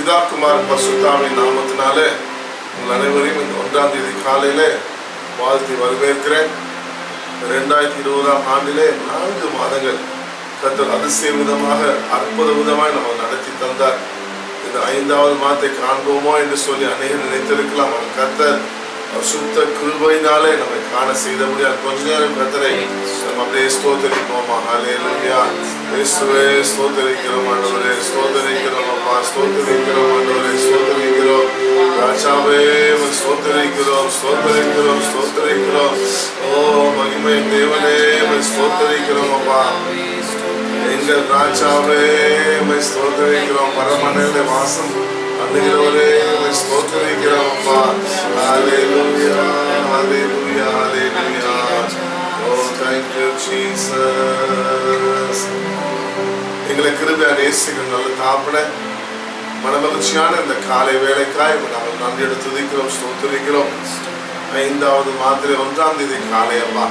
பிதா குமாரன் பரிசுத்தாவின் நாமத்தினாலே உங்கள் அனைவரையும் இந்த 1ஆம் தேதி காலையில வாழ்த்தி வரவேற்கிறேன். 2020ஆம் ஆண்டிலே 4 மாதங்கள் கர்த்தர் அதிசய விதமாக அற்புத விதமாய் நம்ம நடத்தி தந்தார். இந்த 5வது மாதத்தை காண்போமோ என்று சொல்லி அநேகர் நினைத்திருக்கலாம். அவன் கர்த்தர் சுத்த கிருபையினாலே நம்மை காண செய்த முடியாது. கொஞ்ச நேரம் கர்த்தரை நம்ம அப்படியே ஸ்தோத்தரிப்போமா. ஹல்லேலூயா. இயேசுவே ஸ்தோத்தரிக்கிறோம் ஆண்டவரே, ஸ்தோத்தரிக்கிறோம் அப்பா, ஸ்தோத்தரிக்கிறோம் ஆண்டவரே, ஸ்தோத்தரிக்கிறோம் ராஜாவே, ஸ்தோத்தரிக்கிறோம், ஸ்தோத்தரிக்கிறோம், ஸ்தோத்தரிக்கிறோம். ஓ மகிமை தேவனே, ஸ்தோத்தரிக்கிறோம் அப்பா, எங்கள் ராஜாவே, ஸ்தோத்தரிக்கிறோம். பரமனையிலே வாசம் பண்ணுகிறவரே, ஸ்தோத்தரிக்கிறோம் அப்பா. ஹல்லேலூயா, ஹல்லேலூயா, ஹல்லேலூயா. Oh, thank you Jesus. எங்களை கிருபையா நேசிக்கிற நல்ல தாப்பனே, மனமகிழ்ச்சியான இந்த காலை வேலைக்காய் நாங்கள் நன்றி எடுத்து துதிக்கிறோம், ஸ்தோத்தரிக்கிறோம். 5வது மாதத்திலே 1ஆம் தேதி காலை அப்பா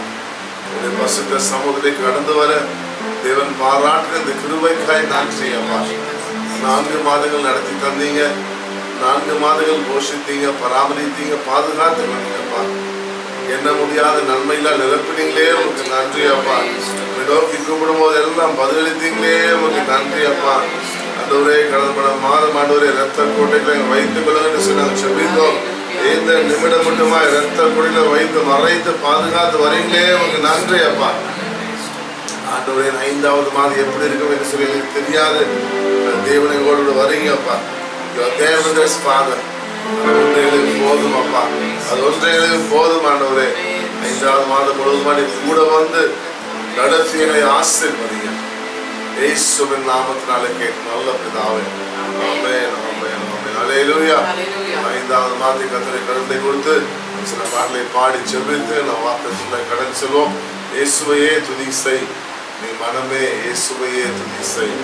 பசுத்த சமூகத்தை கடந்து வர தேவன் பாராட்டுகிற இந்த கிருபைக்காய் நன்றி அப்பா. 4 மாதங்கள் நடத்தி தந்தீங்க, 4 மாதங்கள் போஷித்தீங்க, பராமரித்தீங்க, பாதுகாத்து வந்தீங்கப்பா. என்ன முடியாத நன்மையெல்லாம் நிரப்பினீங்களே, உங்களுக்கு நன்றி அப்பா. நோக்கி கூப்பிடும் போது எல்லாம் பதிலளித்தீங்களே, உங்களுக்கு நன்றி அப்பா. ஆண்டவரே, கடந்த மாதம் ஆண்டவரே ரத்த கோட்டைகளை வைத்துக் கொள்ளுங்க சொல்லி நாங்கள் செபித்தோம். எந்த நிமிடம் மட்டுமா ரத்த கோட்டையில வைத்து மறைத்து பாதுகாத்து வரீங்களே, உங்களுக்கு நன்றி அப்பா. ஆண்டவரே, 5வது மாதம் எப்படி இருக்கும் என்று சொல்லி எனக்கு தெரியாது. தேவனோடு வரீங்கப்பா. தேவதேஸ் ஃபாதர், அது ஒன்றைகளுக்கு போதும் அப்பா, அது ஒன்றைகளுக்கு போதும் ஆண்டவரே. 5வது மாதம் முழுவதுமா நீ கூட வந்து நடத்தி எங்களை ஆசீர்வதிங்க. இயேசுவின் நாமத்தினாலே கேட்டு நல்ல பிதாவே, ஆமென், ஆமென், ஆமென். ஹல்லேலூயா. 5வது மாதத்தை கர்த்தரை கருணை கொடுத்து சில பாடலை பாடி செபித்து நான் வார்த்தை கடந்து செல்வோம். இயேசுவையே துதி செய் நீ மனமே, இயேசுவையே துதி செய்,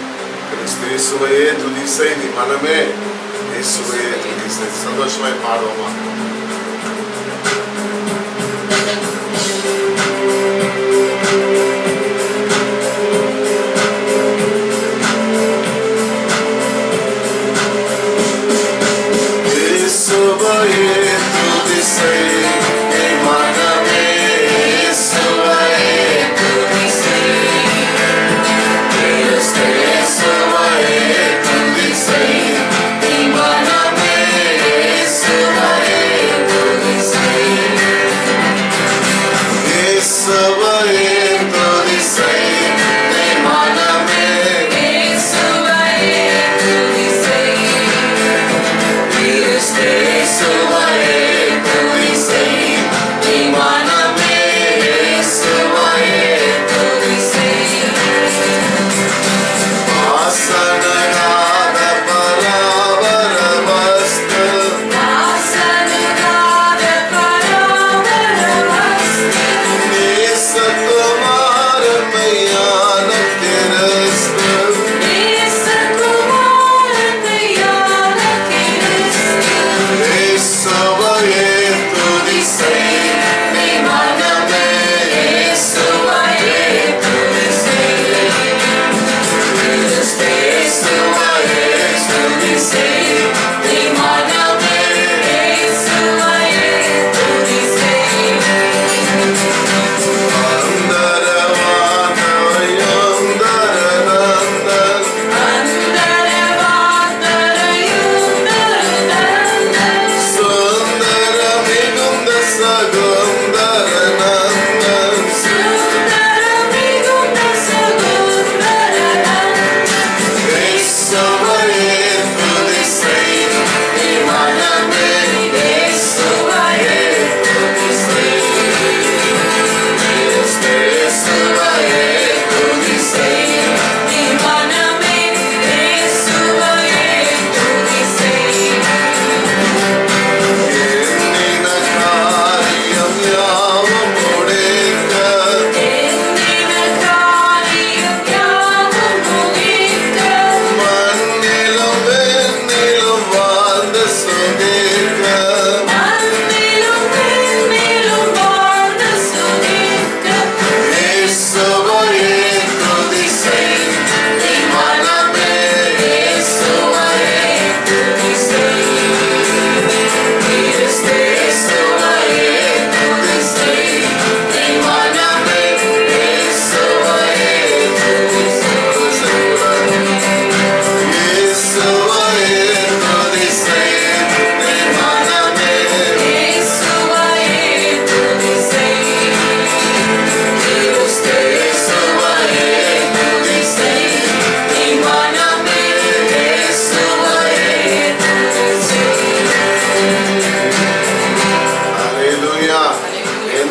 கிறிஸ்து இயேசுவையே துதி செய் நீ மனமே, இயேசுவையே துதி செய். சந்தோஷமாய் பாடுவோமா. Hey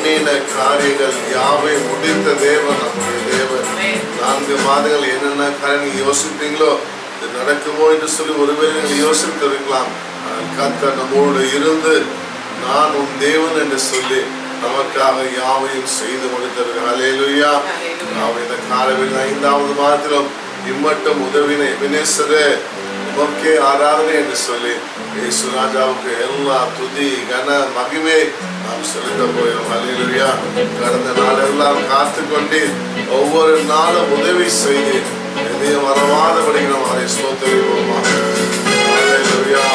பண்ணின காரியங்கள் யாவை முடித்த தேவன் நம்முடைய தேவன். 4 மாதங்கள் என்னென்ன காரியங்கள் யோசிப்பீங்களோ இது நடக்குமோ என்று சொல்லி ஒருவேளை நீங்கள் யோசித்து இருக்கலாம். கர்த்தர் நம்மோடு இருந்து நான் உன் தேவன் என்று சொல்லி நமக்காக யாவையும் செய்து முடித்திருக்கிறார். அல்லேலூயா. இந்த காலவில் 5வது மாதத்திலும் இம்மட்டும் உதவின எபினேசரே உமக்கே ஆராதனை என்று சொல்லி இயேசு ராஜாவுக்கு எல்லா துதி கன மகிமை நாம் செலுத்த போகிறோம். அல்லேலூயா. கடந்த நாளெல்லாம் காத்து கொண்டு ஒவ்வொரு நாளும் உதவி செய்து எதையும் மறவாதபடி நாம் அவரை ஸ்தோத்திரிப்போமா. அல்லேலூயா.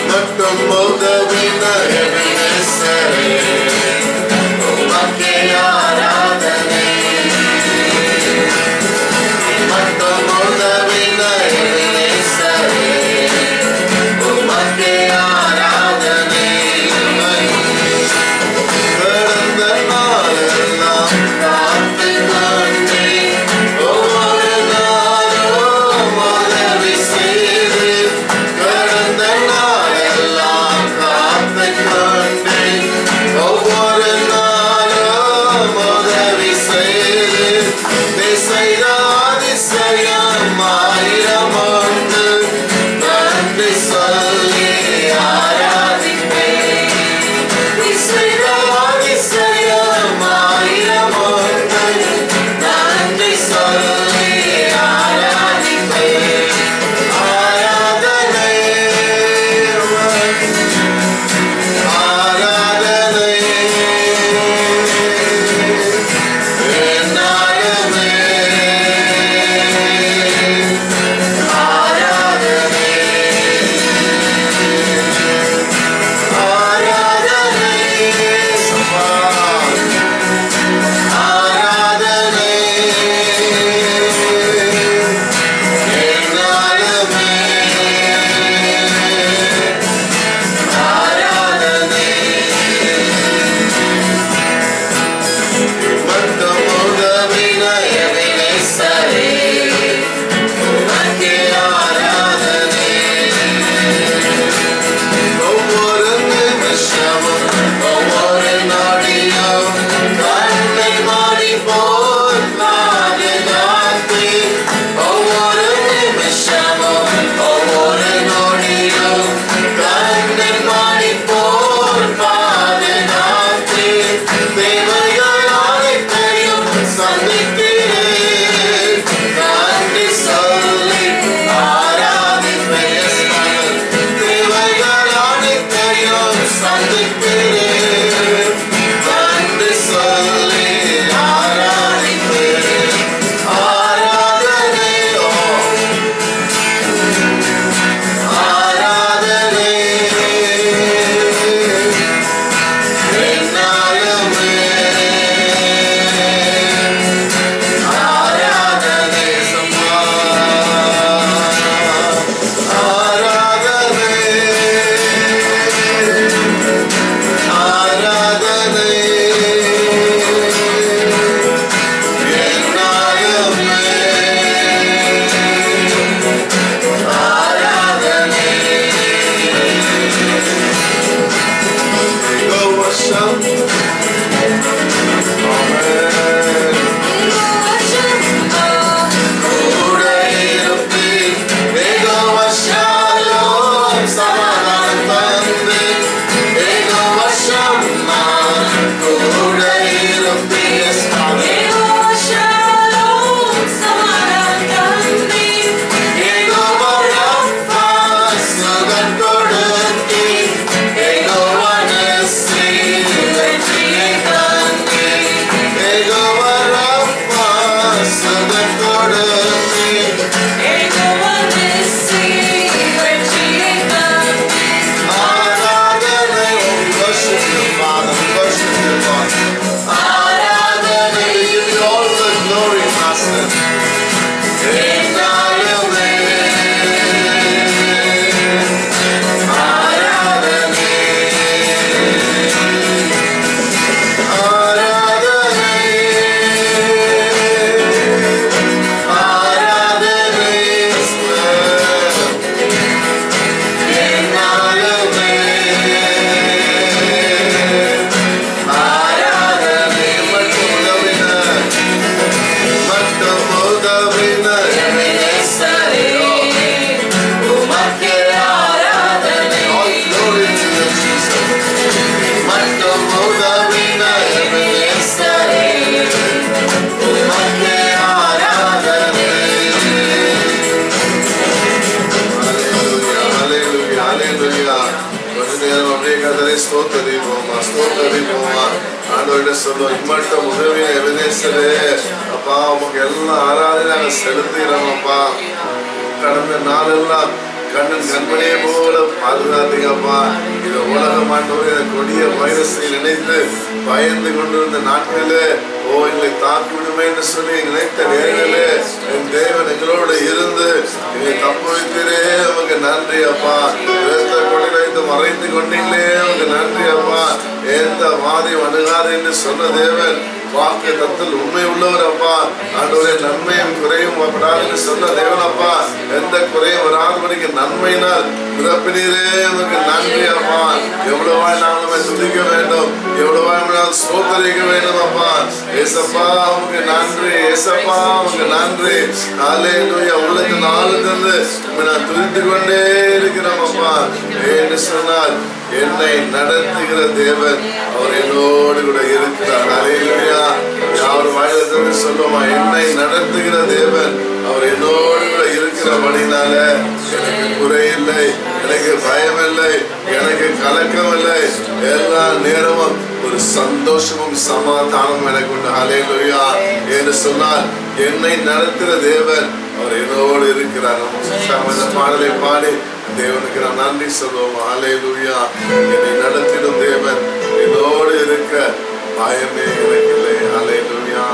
மட்டும் உதவின எபினேசரே உமக்கே ஆராதனை. மட்டும் உதவின எபினேசரே உமக்கே ஆராதனை. ஆண்டவரே சொல்லுவோம், இம்மட்டும் உதவிய எபினேசரே அப்பா உமக்கு எல்லாம் ஆராதனை நாங்கள் செலுத்துகிறோம் அப்பா. கடந்த நாளெல்லாம் கண்ணன் கண்மணியை போல பாதுகாத்தீங்கப்பா. இந்த உலகம் ஆண்டவரே இந்த கொடிய வைரஸை நினைத்து பயந்து கொண்டிருந்த நாட்களிலே எங்களை தாக்கி விடுமே என்று சொல்லி நினைத்த நேரங்களே என் தேவன் எங்களோட இருந்து எங்களை தப்பு வைத்தீரே, உமக்கு நன்றி அப்பா. கொண்டு மறைத்து கொண்டீங்களே, உமக்கு நன்றி அப்பா. எந்த வாதியும் அணுகாது என்று சொன்ன தேவன் வாக்கு தத்தில் உண்மை உள்ளவர் அப்பா. ஆண்டவரே நன்மையும் குறையும் படாது சொன்ன தேவன் அப்பா. எந்த குறையும் வராதபடிக்கு நன்மையினால் பிறப்பினீரே, உமக்கு நன்றி அப்பா. எவ்வளவாய் நாங்கள் துதிக்க வேண்டும், எவ்வளவாய் ஸ்தோத்திரிக்க வேண்டும் அப்பா. ஏசப்பா உமக்கு நன்றி, ஏசப்பா உமக்கு நன்றி. ஹல்லேலூயா. உள்ளது நாள் தந்து நான் துதித்து கொண்டே இருக்கிறோம் அப்பா. ஏன்னு சொன்னால் என்னை நடத்துகிற தேவன் அவர் என்னோடு கூட இருக்கிறார். ஹல்லேலூயா. யாரும் வாயிலிருந்து சொல்லுமா, என்னை நடத்துகிற தேவன் அவர் என்னோடு கூட இருக்கிறபடினால எனக்கு குறையில்லை, எனக்கு பயம் இல்லை, எனக்கு கலக்கம் இல்லை. எல்லா நேரமும் ஒரு சந்தோஷமும் சமாதானமும் எனக்கு உண்டு. ஹல்லேலூயா. என்று சொன்னால் என்னை நடத்துகிற தேவன் அவர் என்னோடு இருக்கிறார். இந்த பாடலை பாடி தேவனுக்கு நான் நன்றி சொல்லுவோம். ஹல்லேலூயா. என்னை நடத்திடும் தேவன் என்னோடு இருக்க பயமே எனக்கு இல்லை. ஹல்லேலூயா.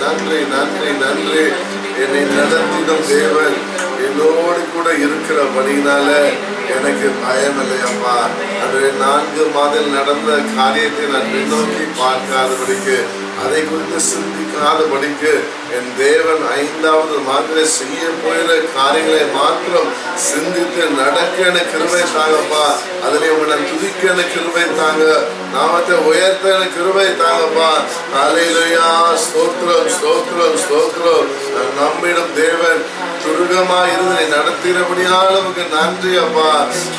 நன்றி நன்றி நன்றி. என்னை நடத்திடும் தேவன் என்னோடு கூட இருக்கிறபடினால எனக்கு பயம் இல்லையப்பா. அது 4 மாதம் நடந்த காரியத்தை நான் பின்னோக்கி பார்க்காதபடிக்கு, அதை குறித்து சிந்திக்காதபடிக்கு, என் தேவன் 5வது மாதத்திலே செய்ய போகிற காரியங்களை மாத்திரம் சிந்தித்து நடக்க எனக்கு கிருபை தாங்கப்பா. அதிலே உங்களை துதிக்க எனக்கு கிருபை தாங்க, நாமத்தை உயர்த்த எனக்கு கிருபை தாங்கப்பா. ஹல்லேலூயா, ஸ்தோத்திரம் ஸ்தோத்திரம் ஸ்தோத்திரம். நம்மிடம் தேவன் துருகமா இருந்து நடத்தினபடியால் நமக்கு நன்றி அப்பா.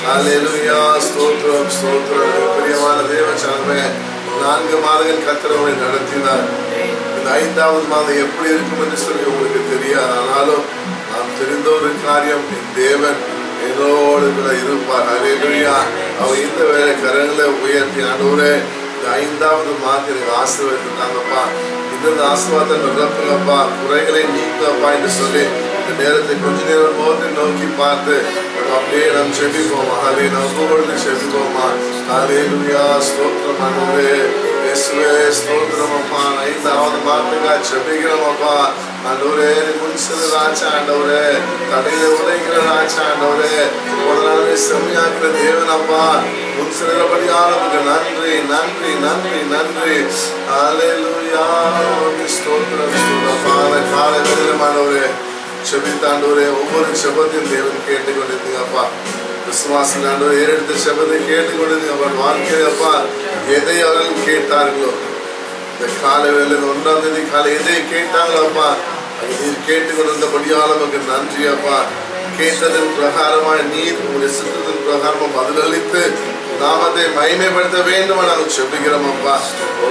ஹல்லேலூயா, ஸ்தோத்திரம் ஸ்தோத்திரம். பிரியமான தேவ சனமே, 4 மாதங்கள் கர்த்தரை நடத்தினார். இந்த 5வது மாதம் எப்படி இருக்கும் என்று சொல்லி உங்களுக்கு தெரியாது. ஆனாலும் நாம் தெரிந்த ஒரு காரியம், என் தேவன் என்னோடு கூட இருப்பார். ஹல்லேலூயா. அவர் இந்த வேலை கரங்களை உயர்த்தி, ஆண்டவரே இந்த 5வது மாதம் எனக்கு ஆசீர்வதித்தாங்கப்பா, இந்த ஆசீர்வாதத்தை நிரப்புங்கப்பா, குறைகளை நீங்கப்பா என்று சொல்லி இந்த நேரத்தை கொஞ்ச நேரம் முகத்தை நோக்கி பார்த்து அப்படியே நாம் செபிப்போமா. நம்ம செபிப்போமா. ஹல்லேலூயா, ஸ்தோத்திரம் ஆண்டவரே. இயேசுவே ஸ்தோத்திரம் அப்பா. 5வது மாதத்துக்காக செபிக்கிறோம் அப்பா. ஆண்டவரே முன்சில ராஜா, ஆண்டவரே தடையில உடைக்கிற ராஜா, ஆண்டவரே உடனே செம்மையாக்குற தேவன் அப்பா. முன்சிலபடியால் நமக்கு நன்றி நன்றி நன்றி நன்றி. ஹல்லேலூயா, ஸ்தோத்திரம் ஸ்தோத்திரம். காலை வேளையிலும் ஆண்டவரே செபித்தாண்டவரே ஒவ்வொரு செபத்தையும் தேவன் கேட்டுக்கொண்டிருந்தீங்கப்பா. விசுவாசம் ஆண்டவரே ஏறெடுத்த செபத்தை கேட்டுக்கொண்டிருந்தீங்க. அவன் வாழ்க்கையப்பா எதை அவர்கள் கேட்டார்களோ, இந்த காலை வேளையில் 1ஆம் தேதி காலை எதை கேட்டாங்களோ அப்பா, அது நீர் கேட்டுக்கொண்டிருந்தபடியால் நமக்கு நன்றி அப்பா. கேட்டதன் பிரகாரமாக நீர் உங்களுடைய சித்தத்தின் பிரகாரமாக பதிலளித்து நாமத்தை மகிமைப்படுத்த வேண்டும் நாங்கள் செபிக்கிறோம் அப்பா. ஓ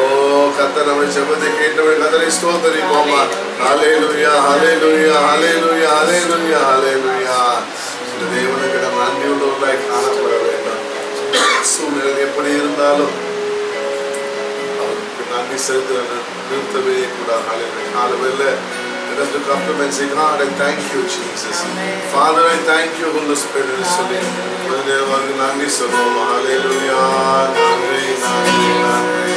கர்த்தர் நம்முடைய செபத்தை கேட்டவர்கள் கர்த்தரை ஸ்தோத்திரிப்போமா. ஹல்லேலூயா ஹல்லேலூயா ஹல்லேலூயா ஹல்லேலூயா ஹல்லேலூயா. இந்த தேவனுக்கு நம்ம நன்றி உள்ளவர்களாய் காணப்பட வேண்டும். சூழ்நிலை எப்படி இருந்தாலும் அவருக்கு நன்றி செலுத்த நிறுத்தவே கூடாது. ஹல்லேலூயா. காலையில let us look up to him and say, God, I thank you, Jesus. Father, I thank you, Holy Spirit. சொல்லி கொஞ்ச நேரம் நன்றி சொல்லுவோம். ஹல்லேலூயா. நன்றி நன்றி நன்றி.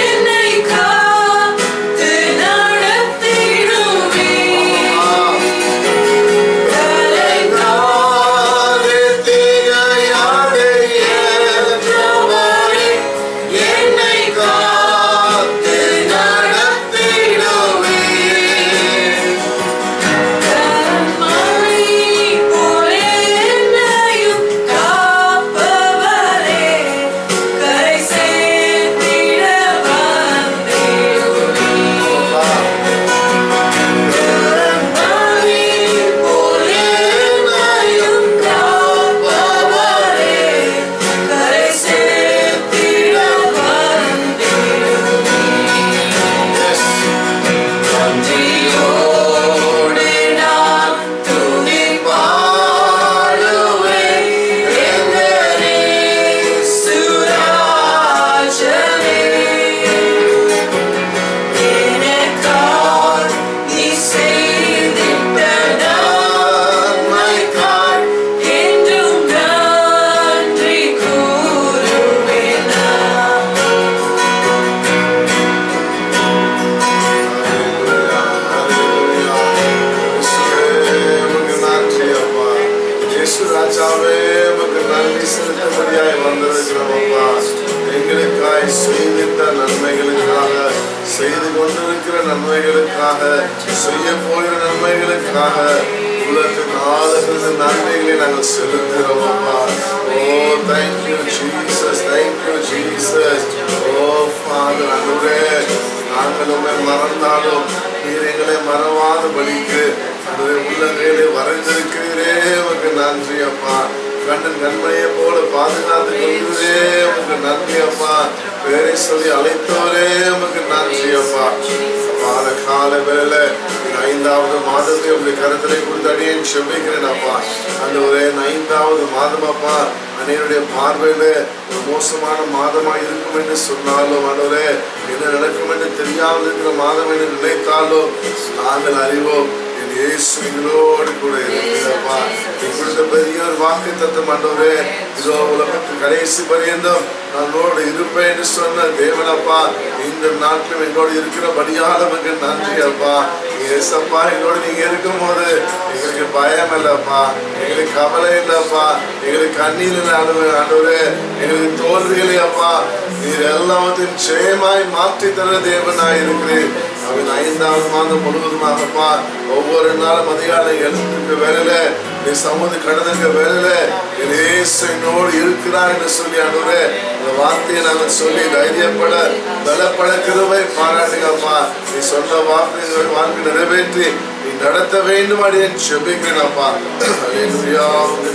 என்னை காத்து நடத்திடுவே. நன்றி செலுத்தபடியாய் வந்திருக்கிறோம் அப்பா. எங்களுக்காய் செய்திட்ட நன்மைகளுக்காக, செய்து கொண்டிருக்கிற நன்மைகளுக்காக, செய்ய போகிற நன்மைகளுக்காக, உலகத்தின் ஆளுகிற நன்மைகளை நாங்கள் செலுத்துகிறோம் அப்பா. ஓ thank you Jesus, thank you Jesus. O Father, அன்றுவரே நாங்கள் உம்மை மறந்தாலும் நீர் எங்களை மறவாதபடிக்கு உள்ளங்கையிலே வரைந்திருக்கிறீரே, உமக்கு நன்றி அப்பா. கண்ணன் கண்மையை போல பாதுகாத்து கொள்கிறே, உமக்கு நன்றி அப்பா. பேரை சொல்லி அழைத்தவரே, உமக்கு நன்றி அப்பா. பாத கால வேளையில 5வது மாதத்தை உங்களுடைய கருத்திலே கொடுத்து அடியேன் செபிக்கிறேன் அப்பா. அந்த ஒரே 5வது மாதம் அப்பா, அனைவருடைய பார்வையில ஒரு மோசமான மாதமா இருக்கும் என்று சொன்னாலும், ஆண்டவரே என்ன நடக்கும் என்று தெரியாமல் இருக்கிற மாதம் என்று நினைத்தாலும் நாங்கள் அறிவோம் இயேசு எங்களோடு கூட இருக்கிறப்பா. இப்பொழுது பெரிய ஒரு வாக்கு தத்தம் ஆண்டவரே, இதோ உலகத்தின் கடைசி பரியந்தம் நம்மளோடு இருப்பேன் என்று சொன்ன தேவனப்பா, இந்த நாட்டிலும் எங்களோடு இருக்கிறபடியால் நமக்கு நன்றி அப்பா. ஏசப்பா, எங்களோடு நீங்க இருக்கும் போது எங்களுக்கு பயம் இல்லப்பா, எங்களுக்கு கவலை இல்லப்பா, எங்களுக்கு கண்ணீர் இல்லை ஆண்டவரே, எங்களுக்கு தோல்விகளே அப்பா. நீர் எல்லாவற்றையும் ஜெயமாய் மாற்றி தர தேவனாய் இருக்கிறேன். அவன் 5வது மாதம் முழுவதுமாகப்பா, ஒவ்வொரு நாளும் அதிகாலை எழுந்திருக்க வேலையில, நீ சமூக கடந்துக்க வேலையில என்னோடு இருக்கிறார் என்று சொல்லி ஆண்டவரே, இந்த வார்த்தையை நாங்கள் சொல்லி தைரியப்பட பலப்பட கிருபை பாராட்டுங்கப்பா. நீ சொன்ன வார்த்தைகளை வாழ்க்கை நிறைவேற்றி நீ நடத்த வேண்டும் அப்படின்னு செபிக்கிறேன் அப்பா.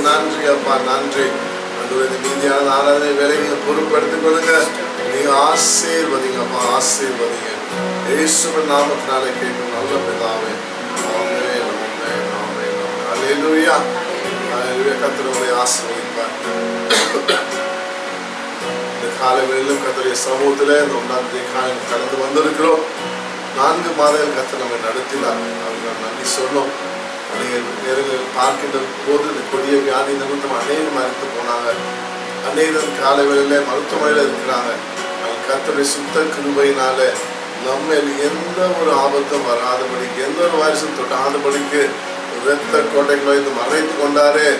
நன்றி அப்பா, நன்றி. ஆண்டவரே, மீதியான ஆராதனை வேலையை நீங்க பொறுப்படுத்திக் கொள்ளுங்க. நீங்க ஆசீர்வதிங்கப்பா, ஆசீர்வதிங்க. இயேசுவின் நாமத்தினாலே கேட்கும் நல்ல பிதாவே, ஆமென், ஆமென், ஆமென். அல்லேலூயா, அல்லேலூயா. கர்த்தர் உங்களை ஆசீர்வதிப்பார். இந்த காலையிலும் கர்த்தருடைய சமூகத்திலே இந்த 1ஆம் தேதி காலையில் கடந்து வந்திருக்கிறோம். 4 மாதங்கள் கர்த்தர் நம்மை நடத்தினார். அவருக்கு நாம் நன்றி சொன்னோம். அநேக நேரங்களில் பார்க்கின்ற போது இந்த கொடிய வியாதி நிமித்தம் அநேகம் மறைத்து போனாங்க. அநேகம் காலை வேளையில மருத்துவமனையில் இருக்கிறாங்க. கர்த்தருடைய சுத்த கிருபையினால நம்ம எந்த ஒரு ஆபத்தும் வராதபடிக்கு, எந்த ஒரு வைரஸும் தொட்டாதபடிக்கு இரத்த கோட்டைகளை மறைத்து கொண்டாரே.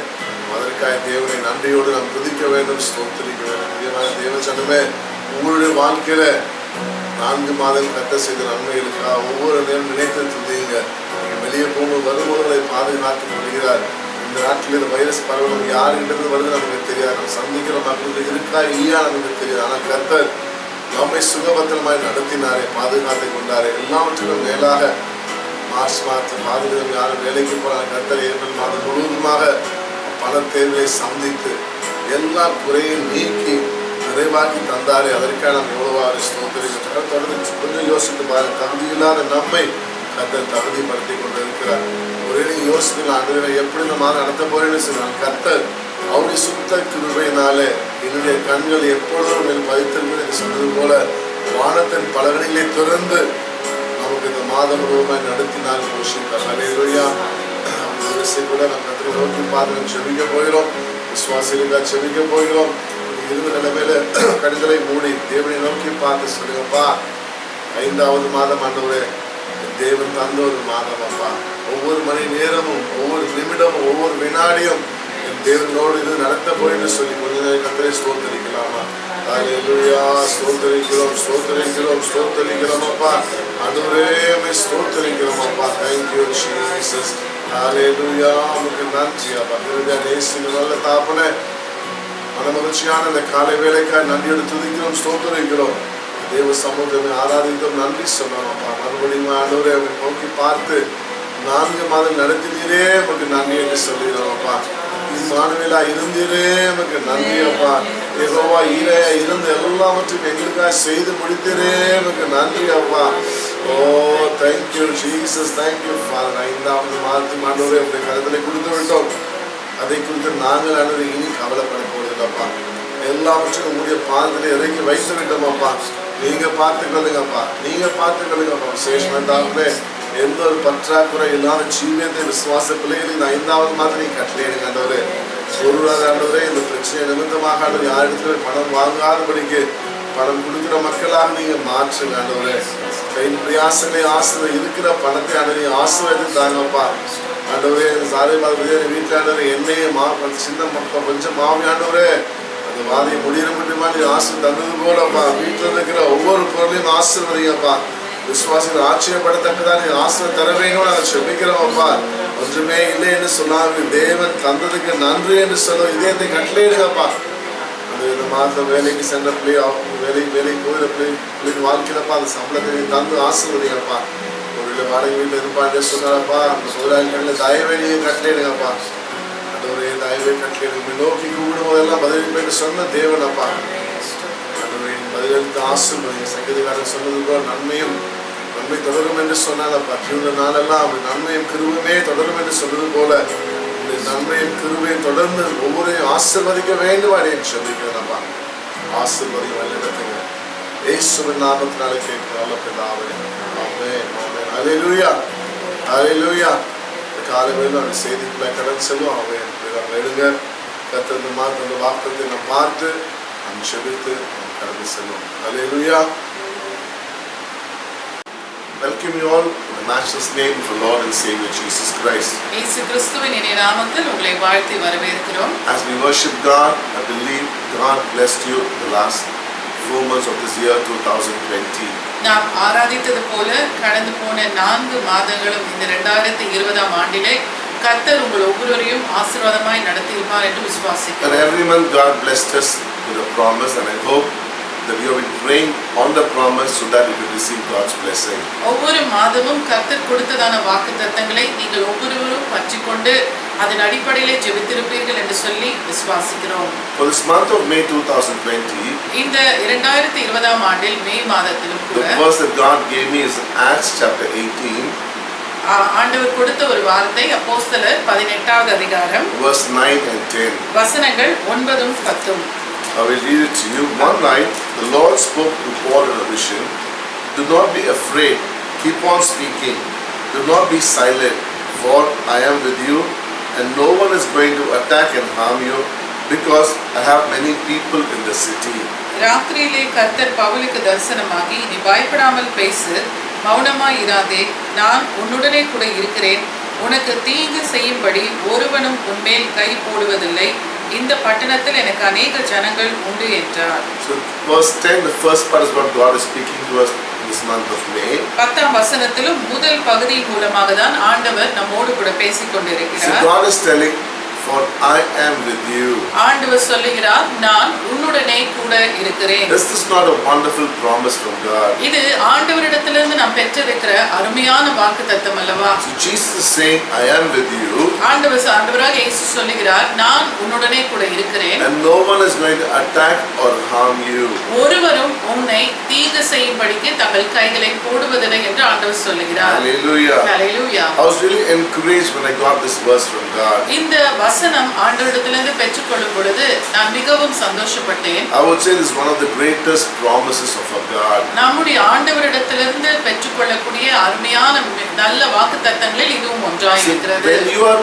அதற்காக தேவனை நன்றியோடு நாம் துதிக்க வேண்டும், ஸ்தோத்திரிக்க வேண்டும். தேவசனமே, உங்களுடைய வாழ்க்கையில 4 மாதங்கள் கர்த்தர் செய்த நன்மைகளுக்காக ஒவ்வொரு நேரம் நினைத்து துதிங்க. நீங்க வெளியே போகும்போது வரும்போதுகளை பாதுகாத்துக் கொள்கிறார். இந்த நாட்டில் இந்த வைரஸ் பரவல் யாருக்கிட்ட வருது நமக்கு தெரியாது, நம்ம சந்திக்கிற மக்களுக்கு இருக்கா இல்லையா நமக்கு தெரியாது. ஆனால் கர்த்தர் நம்மை சுகபத்திரமாய் நடத்தினாரே, பாதுகாத்துக் கொண்டாரே. எல்லாவற்றிலும் மேலாக மார்ச் மாதம் பாதுகாப்பு யாரும் வேலைக்கு போறாங்க. கர்த்தர் ஏப்ரல் மாதம் முழுவதுமாக பண தேவையை சந்தித்து எல்லா குறையும் நீக்கி நிறைவாக்கி தந்தாரே. அதற்காக நம்ம எவ்வளவு ஸ்தோத்திரிக்கிறோம். தொடர்ந்து கொஞ்சம் யோசித்து பாருங்க. தகுதியில்லாத நம்மை கர்த்தர் தகுதிப்படுத்தி கொண்டு இருக்கிறார். ஒரே நீங்க யோசிக்கலாம், அது எப்படி இந்த மாதம் நடத்த போறேன்னு சொன்னாங்க. கர்த்தர் அவருடைய சுத்த கிருபையினாலே என்னுடைய கண்கள் எப்பொழுதும் மேல் பதித்திருக்கிறது என்று சொன்னது போல வானத்தின் பலகணிகளை திறந்து நமக்கு இந்த மாதம் முழுவதுமாய் நடத்தினால் போஷித்தார். அல்லேலூயா. கூட நம்ம கர்த்தரை நோக்கி பார்த்து செபிக்க போகிறோம். விசுவாசிகளுக்காக செபிக்க போகிறோம். இருந்த நிலைமையில கண்களை மூடி தேவனை நோக்கி பார்த்து சொல்லுங்கப்பா, 5வது மாதம் ஆண்டவரே, தேவன் தந்த ஒரு மாதம் அப்பா. ஒவ்வொரு மணி நேரமும், ஒவ்வொரு நிமிடமும், ஒவ்வொரு வினாடியும் என் தேவனோடு இது நடத்த போயின்னு சொல்லி கொஞ்ச நேரம் கர்த்தரை ஸ்தோத்திரிக்கலாமா? அல்லேலூயா. ஸ்தோத்திரிக்கிறோம், ஸ்தோத்திரிக்கிறோம், ஸ்தோத்திரிக்கிறோம் அப்பா. ஆண்டவரே, ஸ்தோத்திரிக்கிறோம் அப்பா. Thank you Jesus. அல்லேலூயா. உமக்கு நன்றி அப்பா. இயேசுவின் நல்ல தாப்பனே, மனமகிழ்ச்சியான இந்த காலை வேளைக்காக நன்றியோடு துதிக்கிறோம், ஸ்தோத்திரிக்கிறோம். தேவ சமூகத்தை ஆராதித்தோம், நன்றி சொன்னோம் அப்பா. மறுபடியும் ஆண்டவரே அவரை நோக்கி பார்த்து 4 மாதம் நடத்தினீரே, உமக்கு நன்றி என்று சொல்லிடுறோம் அப்பா. இம்மானுவேலா இருந்தீரே, உமக்கு நன்றி அப்பா. யெகோவா ஈரையா இருந்து எல்லாவற்றையும் எங்களுக்காக செய்து முடித்தீரே, உமக்கு நன்றி அப்பா. ஓ thank you Jesus, thank you Father. 5வது மாதத்தின் ஆண்டவரே உங்களுடைய கருத்திலே கொடுத்து விட்டோம். அதை குறித்து நாங்கள் ஆண்டவரே இனி கவலைப்பட போவதில்லப்பா. எல்லாவற்றையும் உங்களுடைய பாதத்திலே இறங்கி வைத்து விட்டோம் அப்பா. நீங்க பார்த்துக்கொள்ளுங்கப்பா, நீங்க பார்த்துக்கொள்ளுங்கப்பா. விசேஷமே எந்த ஒரு பற்றாக்குறை இல்லாத ஜீவியத்தை விசுவாச பிள்ளைகளை இந்த 5வது மாதம் நீங்க கட்டளையிடுங்க ஆண்டவரே. பொருளாதாரே இந்த பிரச்சனை நிமித்தமாக ஆண்டவர் யாரிடத்துல பணம் வாங்காதபடிக்கு பணம் கொடுக்கிற மக்களாக நீங்க மாற்றுங்க ஆண்டவரே. கையின் பிரயாசங்களை இருக்கிற பணத்தை ஆண்டவரை ஆசீர்வதித்து தாங்கப்பா. ஆண்டவரே சாரை மாதிரி வீட்டாண்டவரே என்னையும் சின்ன மக்கள் கொஞ்சம் மாவி ஆண்டவரே அந்த வாதையை முடிகிற மட்டுமா நீ ஆசை தந்தது போலப்பா. வீட்டில் இருக்கிற ஒவ்வொரு பொருளையும் ஆசீர்வதிங்கப்பா. விசுவாசிகள் ஆச்சரியப்படத்தக்கதான் நீ ஆசீர்வாதம் தர வேண்டும் நாங்கள் செபிக்கிறோம்ப்பா. ஒன்றுமே இல்லை என்று சொன்னாங்க தேவன் தந்ததுக்கு நன்றி என்று சொல்லுவோம். இதே கட்டளையிடுங்கப்பா. அந்த இந்த மாதம் வேலைக்கு சென்ற பிள்ளை வேலைக்கு போகிற பிள்ளைங்க வாழ்க்கையிலப்பா அந்த சம்பளத்தை நீ தந்து ஆசீர்வதிங்கப்பா. ஒரு வாடகை வீட்டில் இருப்பான்னு சொன்னாரப்பா. அந்த முதலாளிகளில் தயவை நீங்க கட்டளையிடுங்கப்பா. ஆண்டவரே தயவை கட்டளையிடுங்க. நோக்கி கூப்பிடும் போதெல்லாம் பதிலளிப்பேன்னு சொன்ன தேவனப்பா. ஆண்டவரே பதிலளித்து ஆசீர்வதிங்க. சங்கீதக்காரன் சொன்னது போல நன்மை தொடரும் என்று சொன்னாலப்பா. இந்த நாளெல்லாம் அப்படி நன்மையும் கிருபையுமே தொடரும் என்று சொன்னது போல இந்த நன்மையும் கிருபையும் தொடர்ந்து ஒவ்வொரு ஆசீர்வதிக்க வேண்டும் அப்படின்னு சொல்லிக்கிறேன்ப்பா. ஆசீர்வதி வழிநடத்துங்க. இயேசுவின் நாமத்தினால கேட்கிறோம் பிதாவே. ஆமென் ஆமென். அல்லேலூயா அல்லேலூயா. காலையில் அந்த செய்திக்குள்ள கடந்து செல்லும். அவன் எடுங்க கர்த்தர் இந்த மாதம் அந்த வார்த்தையை நம்ம பார்த்து நம்ம செபித்து கடந்து செல்லும். அல்லேலூயா. Welcome you all in the matchless name of our Lord and Savior Jesus Christ. இயேசு கிறிஸ்துவின் இனிய நாமத்தில் உங்களை வாழ்த்தி வரவேற்கிறோம். As we worship God, I believe God blessed you in the last 4 months of this year 2020. நாம் ஆராதித்தது போல கடந்து போன 4 மாதங்களும் இந்த 2020ஆம் ஆண்டிலே கர்த்தர் உங்கள் ஒவ்வொருவரையும் ஆசீர்வாதமாய் நடத்தியிருப்பார் என்று விசுவாசிக்கிறேன். And every month God blessed us with a promise, and I hope that you have been praying on the promise so that you can receive God's blessing. ஒவ்வொரு மாதமும் கர்த்தர் கொடுத்ததான வாக்குத்தத்தங்களை நீங்கள் ஒவ்வொருவரும் பற்றிக்கொண்டு அதன் அடிப்படையிலே ஜெபித்திருப்பீர்கள் என்று சொல்லி விசுவாசிக்கிறோம். For this month of May 2020, இந்த 2020ஆம் ஆண்டில் மே மாதத்திலும் கூட the verse that God gave me is Acts chapter 18. ஆண்டவர் கொடுத்த ஒரு வார்த்தை அப்போஸ்தலர் 18வது அதிகாரம் verse 9 and 10. வசனங்கள் 9 10. I will read it to you. One night the Lord spoke to Paul in a vision. Do not be afraid. Keep on speaking. Do not be silent, for I am with you, and no one is going to attack and harm you, because I have many people in the city. ராத்திரியிலே கர்த்தர் பவுலுக்கு தரிசனமாகி, நீ பயப்படாமல் பேசு, மௌனமாய் இராதே, நான் உன்னுடனே கூட இருக்கிறேன், உனக்கு தீங்கு செய்யும்படி ஒருவனும் உன்மேல் கை போடுவதில்லை, இந்த பட்டணத்தில் எனக்கு अनेक ஜனங்கள் உண்டு என்றார். So verse 10, the first part is what God is speaking to us in this month of May. 10ஆம் வசனத்திலும் முதல் பகுதி மூலமாக தான் ஆண்டவர் நம்மோடு கூட பேசிக் கொண்டிருக்கிறார். So God is telling, for I am with you. ஆண்டவர் சொல்லுகிறார், நான் உன்னுடனே கூட இருக்கிறேன். This is not a wonderful promise from God. இது ஆண்டவரிடத்திலிருந்து நாம் பெற்றிருக்கிற அருமையான வாக்குத்தத்தம் அல்லவா? So Jesus is saying, I am with you. ஆண்டவராக இயேசு சொல்லுகிறார், நான் உன்னுடனே கூட இருக்கிறேன். And no one is going to attack or harm you. ஒருவரும் உன்னை தீங்கு செய்யும்படிக்கு தங்கள் கைகளை போடுவதில்லை என்று ஆண்டவர் சொல்லுகிறார். Hallelujah. Hallelujah. I was really encouraged when I got this verse from God. இந்த வசனம் ஆண்டவரிடத்திலிருந்து பெற்றுக்கொள்ளும் பொழுது நான் மிகவும் சந்தோஷப்பட்டேன். I would say this is one of the greatest promises of our God. நம்முடைய ஆண்டவரிடத்திலிருந்து பெற்றுக்கொள்ளக்கூடிய அருமையான நல்ல வாக்குத்தத்தங்களில் இதுவும் ஒன்றாக இருக்கிறது. When you are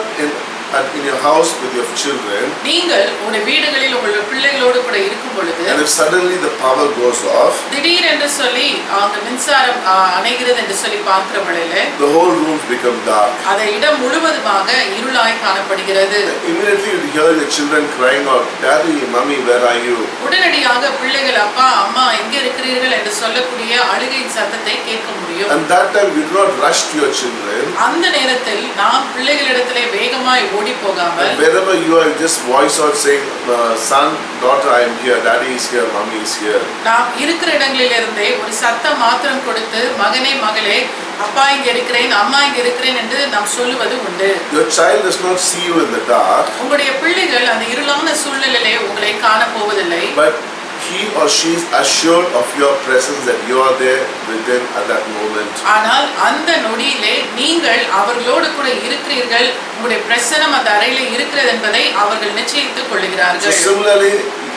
in your house with your children, நீங்கள் உங்கள் வீடுகளில் உங்கள் பிள்ளைகளோடு கூட இருக்கும் பொழுது, and if suddenly the power goes off, திடீர் என்று சொல்லி அந்த மின்சாரம் அணைகிறது என்று சொல்லி பார்க்கிற வேளையிலே the whole room become dark. அந்த இடம் முழுவதுமாக இருளாய் காணப்படுகிறது. Immediately you hear the children crying out, Daddy, Mommy, where are you? உடனடியாக பிள்ளைகள் அப்பா அம்மா எங்கே இருக்கிறீர்கள் என்று சொல்லக்கூடிய அழுகையின் சத்தத்தை கேட்க முடியும். And that time you do not rush to your children. அந்த நேரத்தில் நாம் பிள்ளைகளிடத்திலே வேகமாய் ஓடி போகாமல், wherever you are, just voice out saying, son, daughter, I am here, daddy is here, mommy is here. நாம் இருக்கிற இடங்களிலிருந்தே ஒரு சத்தம் மாத்திரம் கொடுத்து, மகனே மகளே, அப்பா இங்க இருக்கிறேன், அம்மா இங்க இருக்கிறேன் என்று நாம் சொல்லுவது உண்டு. Your child does not see you in the dark. உங்களுடைய பிள்ளைகள் அந்த இருளான சூழ்நிலையிலே உங்களை காண போவதில்லை. But he or she is assured of your presence, that you are there with them at that moment. ஆனால் அந்த நொடியிலே நீங்கள் அவர்களோடு கூட இருக்கிறீர்கள், உங்களுடைய பிரசன்னம் அந்த அறையிலே இருக்கிறது என்பதை அவர்கள் நிச்சயித்துக் கொள்கிறார்கள். So similarly,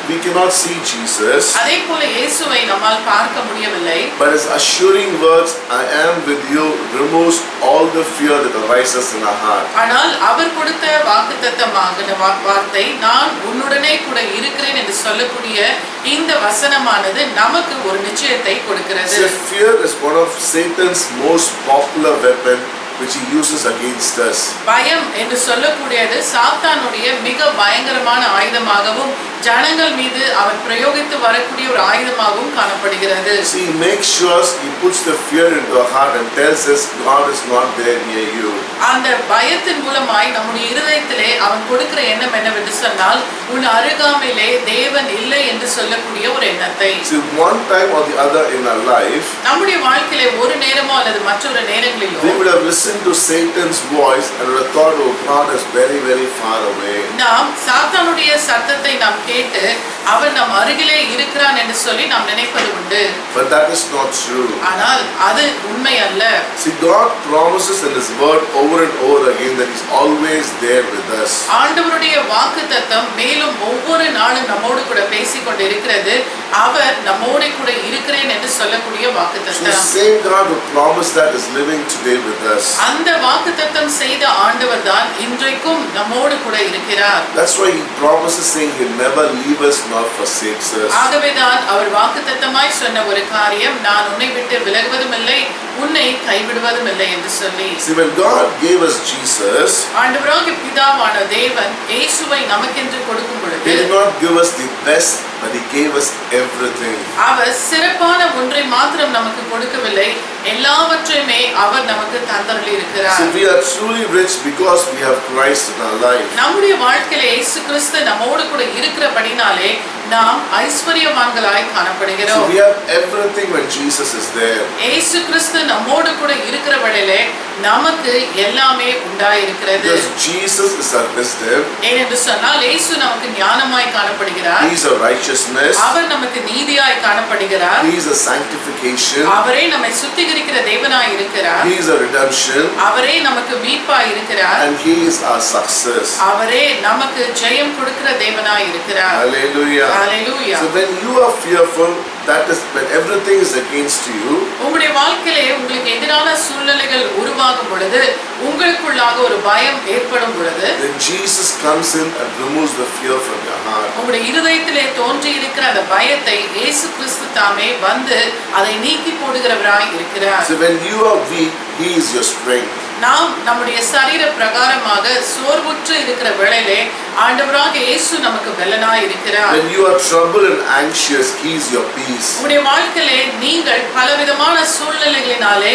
we cannot see Jesus. அதே போல இயேசுவை நம்மால் பார்க்க முடியவில்லை. But his assuring words, I am with you, removes all the fear that arises in our heart. ஆனால் அவர் கொடுத்த வாக்குத்தத்தமான வார்த்தை, நான் உன்னுடனே கூட இருக்கிறேன் என்று சொல்லக்கூடிய இந்த வசனமானது நமக்கு ஒரு நிச்சயத்தை கொடுக்கிறது. So fear is one of Satan's most popular weapon which he uses against us. பயம் என்று சொல்லக்கூடியது சாத்தானுடைய மிக பயங்கரமான ஆயுதமாகவும் ஜனங்கள் மீது அவன் பிரயோகித்து வரக்கூடிய ஒரு ஆயுதமாகவும் காணப்படுகிறது. See, he makes sure he puts the fear into our heart and tells us God is not there near you. அந்த பயத்தின் மூலமாய் நம்முடைய இருதயத்திலே அவன் கொடுக்கிற எண்ணம் என்னவென்று சொன்னால் உன் அருகாமையிலே தேவன் இல்லை என்று சொல்லக்கூடிய ஒரு எண்ணத்தை. See, one time or the other in our life, நம்முடைய வாழ்க்கையிலே ஒரு நேரமோ அல்லது மற்றொரு நேரங்களிலோ we would have listened to Satan's voice and would have thought, oh, God is very, very far away. நாம் சாத்தானுடைய சத்தத்தை நாம் கேட்டு அவன் நம் அருகிலே இருக்கிறான் என்று சொல்லி நாம் நினைப்பது உண்டு. But that is not true. ஆனால் அது உண்மை அல்ல. See, God promises in His word over and over again that He's always there with us. ஆண்டவருடைய வாக்குத்தத்தம் மேலும் ஒவ்வொரு நாளும் நம்மோடு கூட பேசிக் கொண்டு இருக்கிறது. அவர் நம்மோடு கூட இருக்கிறேன் என்று சொல்லக்கூடிய So the வாக்குத்தத்தம். same God who promised that is living today with us. அந்த வாக்குத்தத்தம் செய்த ஆண்டவர் தான் இன்றைக்கும் நம்மோடு கூட இருக்கிறார். That's why He promises saying He'll never leave us nor forsake us. ஆகவேதான் அவர் வாக்குத்தத்தமாய் சொன்ன ஒரு காரியம் நான் உன்னை விட்டு விலகுவதும் இல்லை உன்னை கைவிடுவதும் இல்லை என்று சொல்லி. See, when God gave us Jesus, ஆண்டவராகிய பிதாவான தேவன் இயேசுவை நமக்கென்று கொடுக்கும் பொழுது He did not give us the best, but He gave us everything. அவர் சிறப்பான ஒன்றை மாத்திரம் நமக்கு கொடுக்கவில்லை எல்லாவற்றையுமே அவர் நமக்கு தந்தருளி இருக்கிறார். See, we are truly rich because we have Christ in our life. நம்முடைய வாழ்க்கையில இயேசு கிறிஸ்து நம்மோடு கூட இருக்கிறபடினாலே நாம் ஐஸ்வர்யவான்களாய் So காணப்படுகிறோம். we have everything when Jesus is there. இயேசு கிறிஸ்து நம்மோடு கூட இருக்கிறபடியிலே நமக்கு எல்லாமே உண்டாயிருக்கிறது. Because Jesus is our wisdom, ஏனென்று சொன்னால் இயேசு நமக்கு ஞானமாய் காணப்படுகிறார். He is our righteousness, அவர் நமக்கு நீதியாய் காணப்படுகிறார். He is our sanctification, அவரே நம்மை சுத்திகரிக்கிற தேவனாய் இருக்கிறார். He is our redemption, அவரே நமக்கு மீட்பாய் இருக்கிறார். and He is our success. அவரே நமக்கு ஜெயம் கொடுக்கிற தேவனாய் இருக்கிறார். Hallelujah. Hallelujah. So when you are fearful, that is when everything is against you, உங்களுடைய வாழ்க்கையிலே உங்களுக்கு எதிரான சூழ்நிலைகள் உருவாகும் பொழுது உங்களுக்குள்ளாக ஒரு பயம் ஏற்படும் பொழுது then Jesus comes in and removes the fear from your heart. உங்களுடைய இருதயத்திலே தோன்றி இருக்கிற அந்த பயத்தை இயேசு கிறிஸ்து தாமே வந்து அதை நீக்கி போடுகிறவராய் இருக்கிறார். So when you are weak, He is your strength. நாம் நம்முடைய சரீர பிரகாரமாக சோர்வுற்று இருக்கிற வேளையிலே ஆண்டவராகிய இயேசு நமக்கு பெலனாய் இருக்கிறார். When you are troubled and anxious, He is your peace. உங்களுடைய வாழ்க்கையிலே நீங்கள் பலவிதமான சூழ்நிலைகளினாலே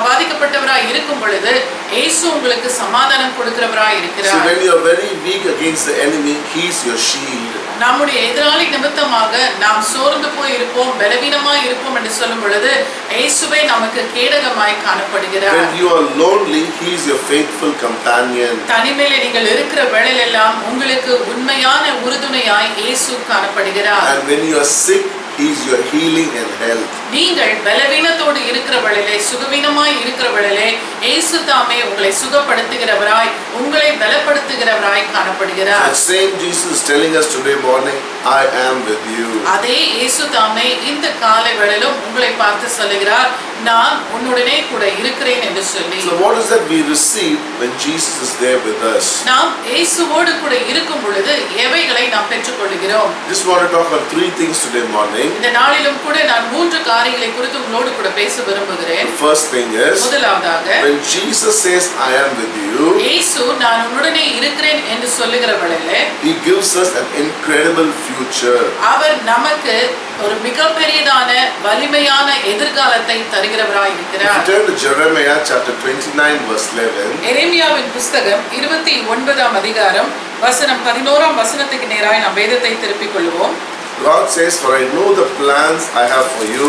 பாதிக்கப்பட்டவராய் இருக்கும் பொழுது இயேசு உங்களுக்கு சமாதானம் கொடுக்கிறவராய் So இருக்கிறார். when you are very weak against the enemy, He is your shield. நம்முடைய எதிராளி நிமித்தமாக நாம் சோர்ந்து போய் இருப்போம் பலவீனமாய் இருப்போம் என்று சொல்லும் பொழுது இயேசுவே நமக்கு கேடகமாய் காணப்படுகிறார். When you are lonely, He is your faithful companion. தனிமையிலே நீங்கள் இருக்கிற வேளையிலெல்லாம் உங்களுக்கு உண்மையான உறுதுணையாய் இயேசு காணப்படுகிறார். And when you are sick, He is your healing and health. நீங்கள் பலவீனத்தோடு இருக்கிற வேளையிலே சுகவீனமாய் இருக்கிற வேளையிலே இயேசு தாமே உங்களை சுகப்படுத்துகிறவராய் உங்களை பலப்படுத்துகிறவராய் காணப்படுகிறார். That same Jesus is telling us today morning, I am with you. அதே இயேசு தாமே இந்த காலை வேளையிலும் உங்களை பார்த்து சொல்லுகிறார் நான் உன்னுடனே கூட இருக்கிறேன் என்று சொல்லி. So what is that we receive when Jesus is there with us? நாம் இயேசுவோடு கூட இருக்கும் பொழுது எவைகளை நாம் பெற்றுக்கொள்கிறோம்? Just want to talk about three things today morning. இந்த நாளிலும் கூட நான் மூன்று காரியங்களை குறித்து உங்களோடு கூட பேச விரும்புகிறேன். The first thing is, முதலாவதாக when Jesus says, I am with you, இயேசு நான் உன்னுடனே இருக்கிறேன் என்று சொல்லுகிற வேளையிலே He gives us an incredible future. அவர் நமக்கு ஒரு மிகப்பெரியதான வலிமையான எதிர்காலத்தை தருகிறவராய் If இருக்கிறார். you turn to Jeremiah chapter 29 verse 11, எரேமியாவின் புஸ்தகம் 29ஆம் அதிகாரம் வசனம் 11ஆம் வசனத்துக்கு நேராய் நாம் வேதத்தை திருப்பிக் கொள்வோம். God says, for I know the plans I have for you,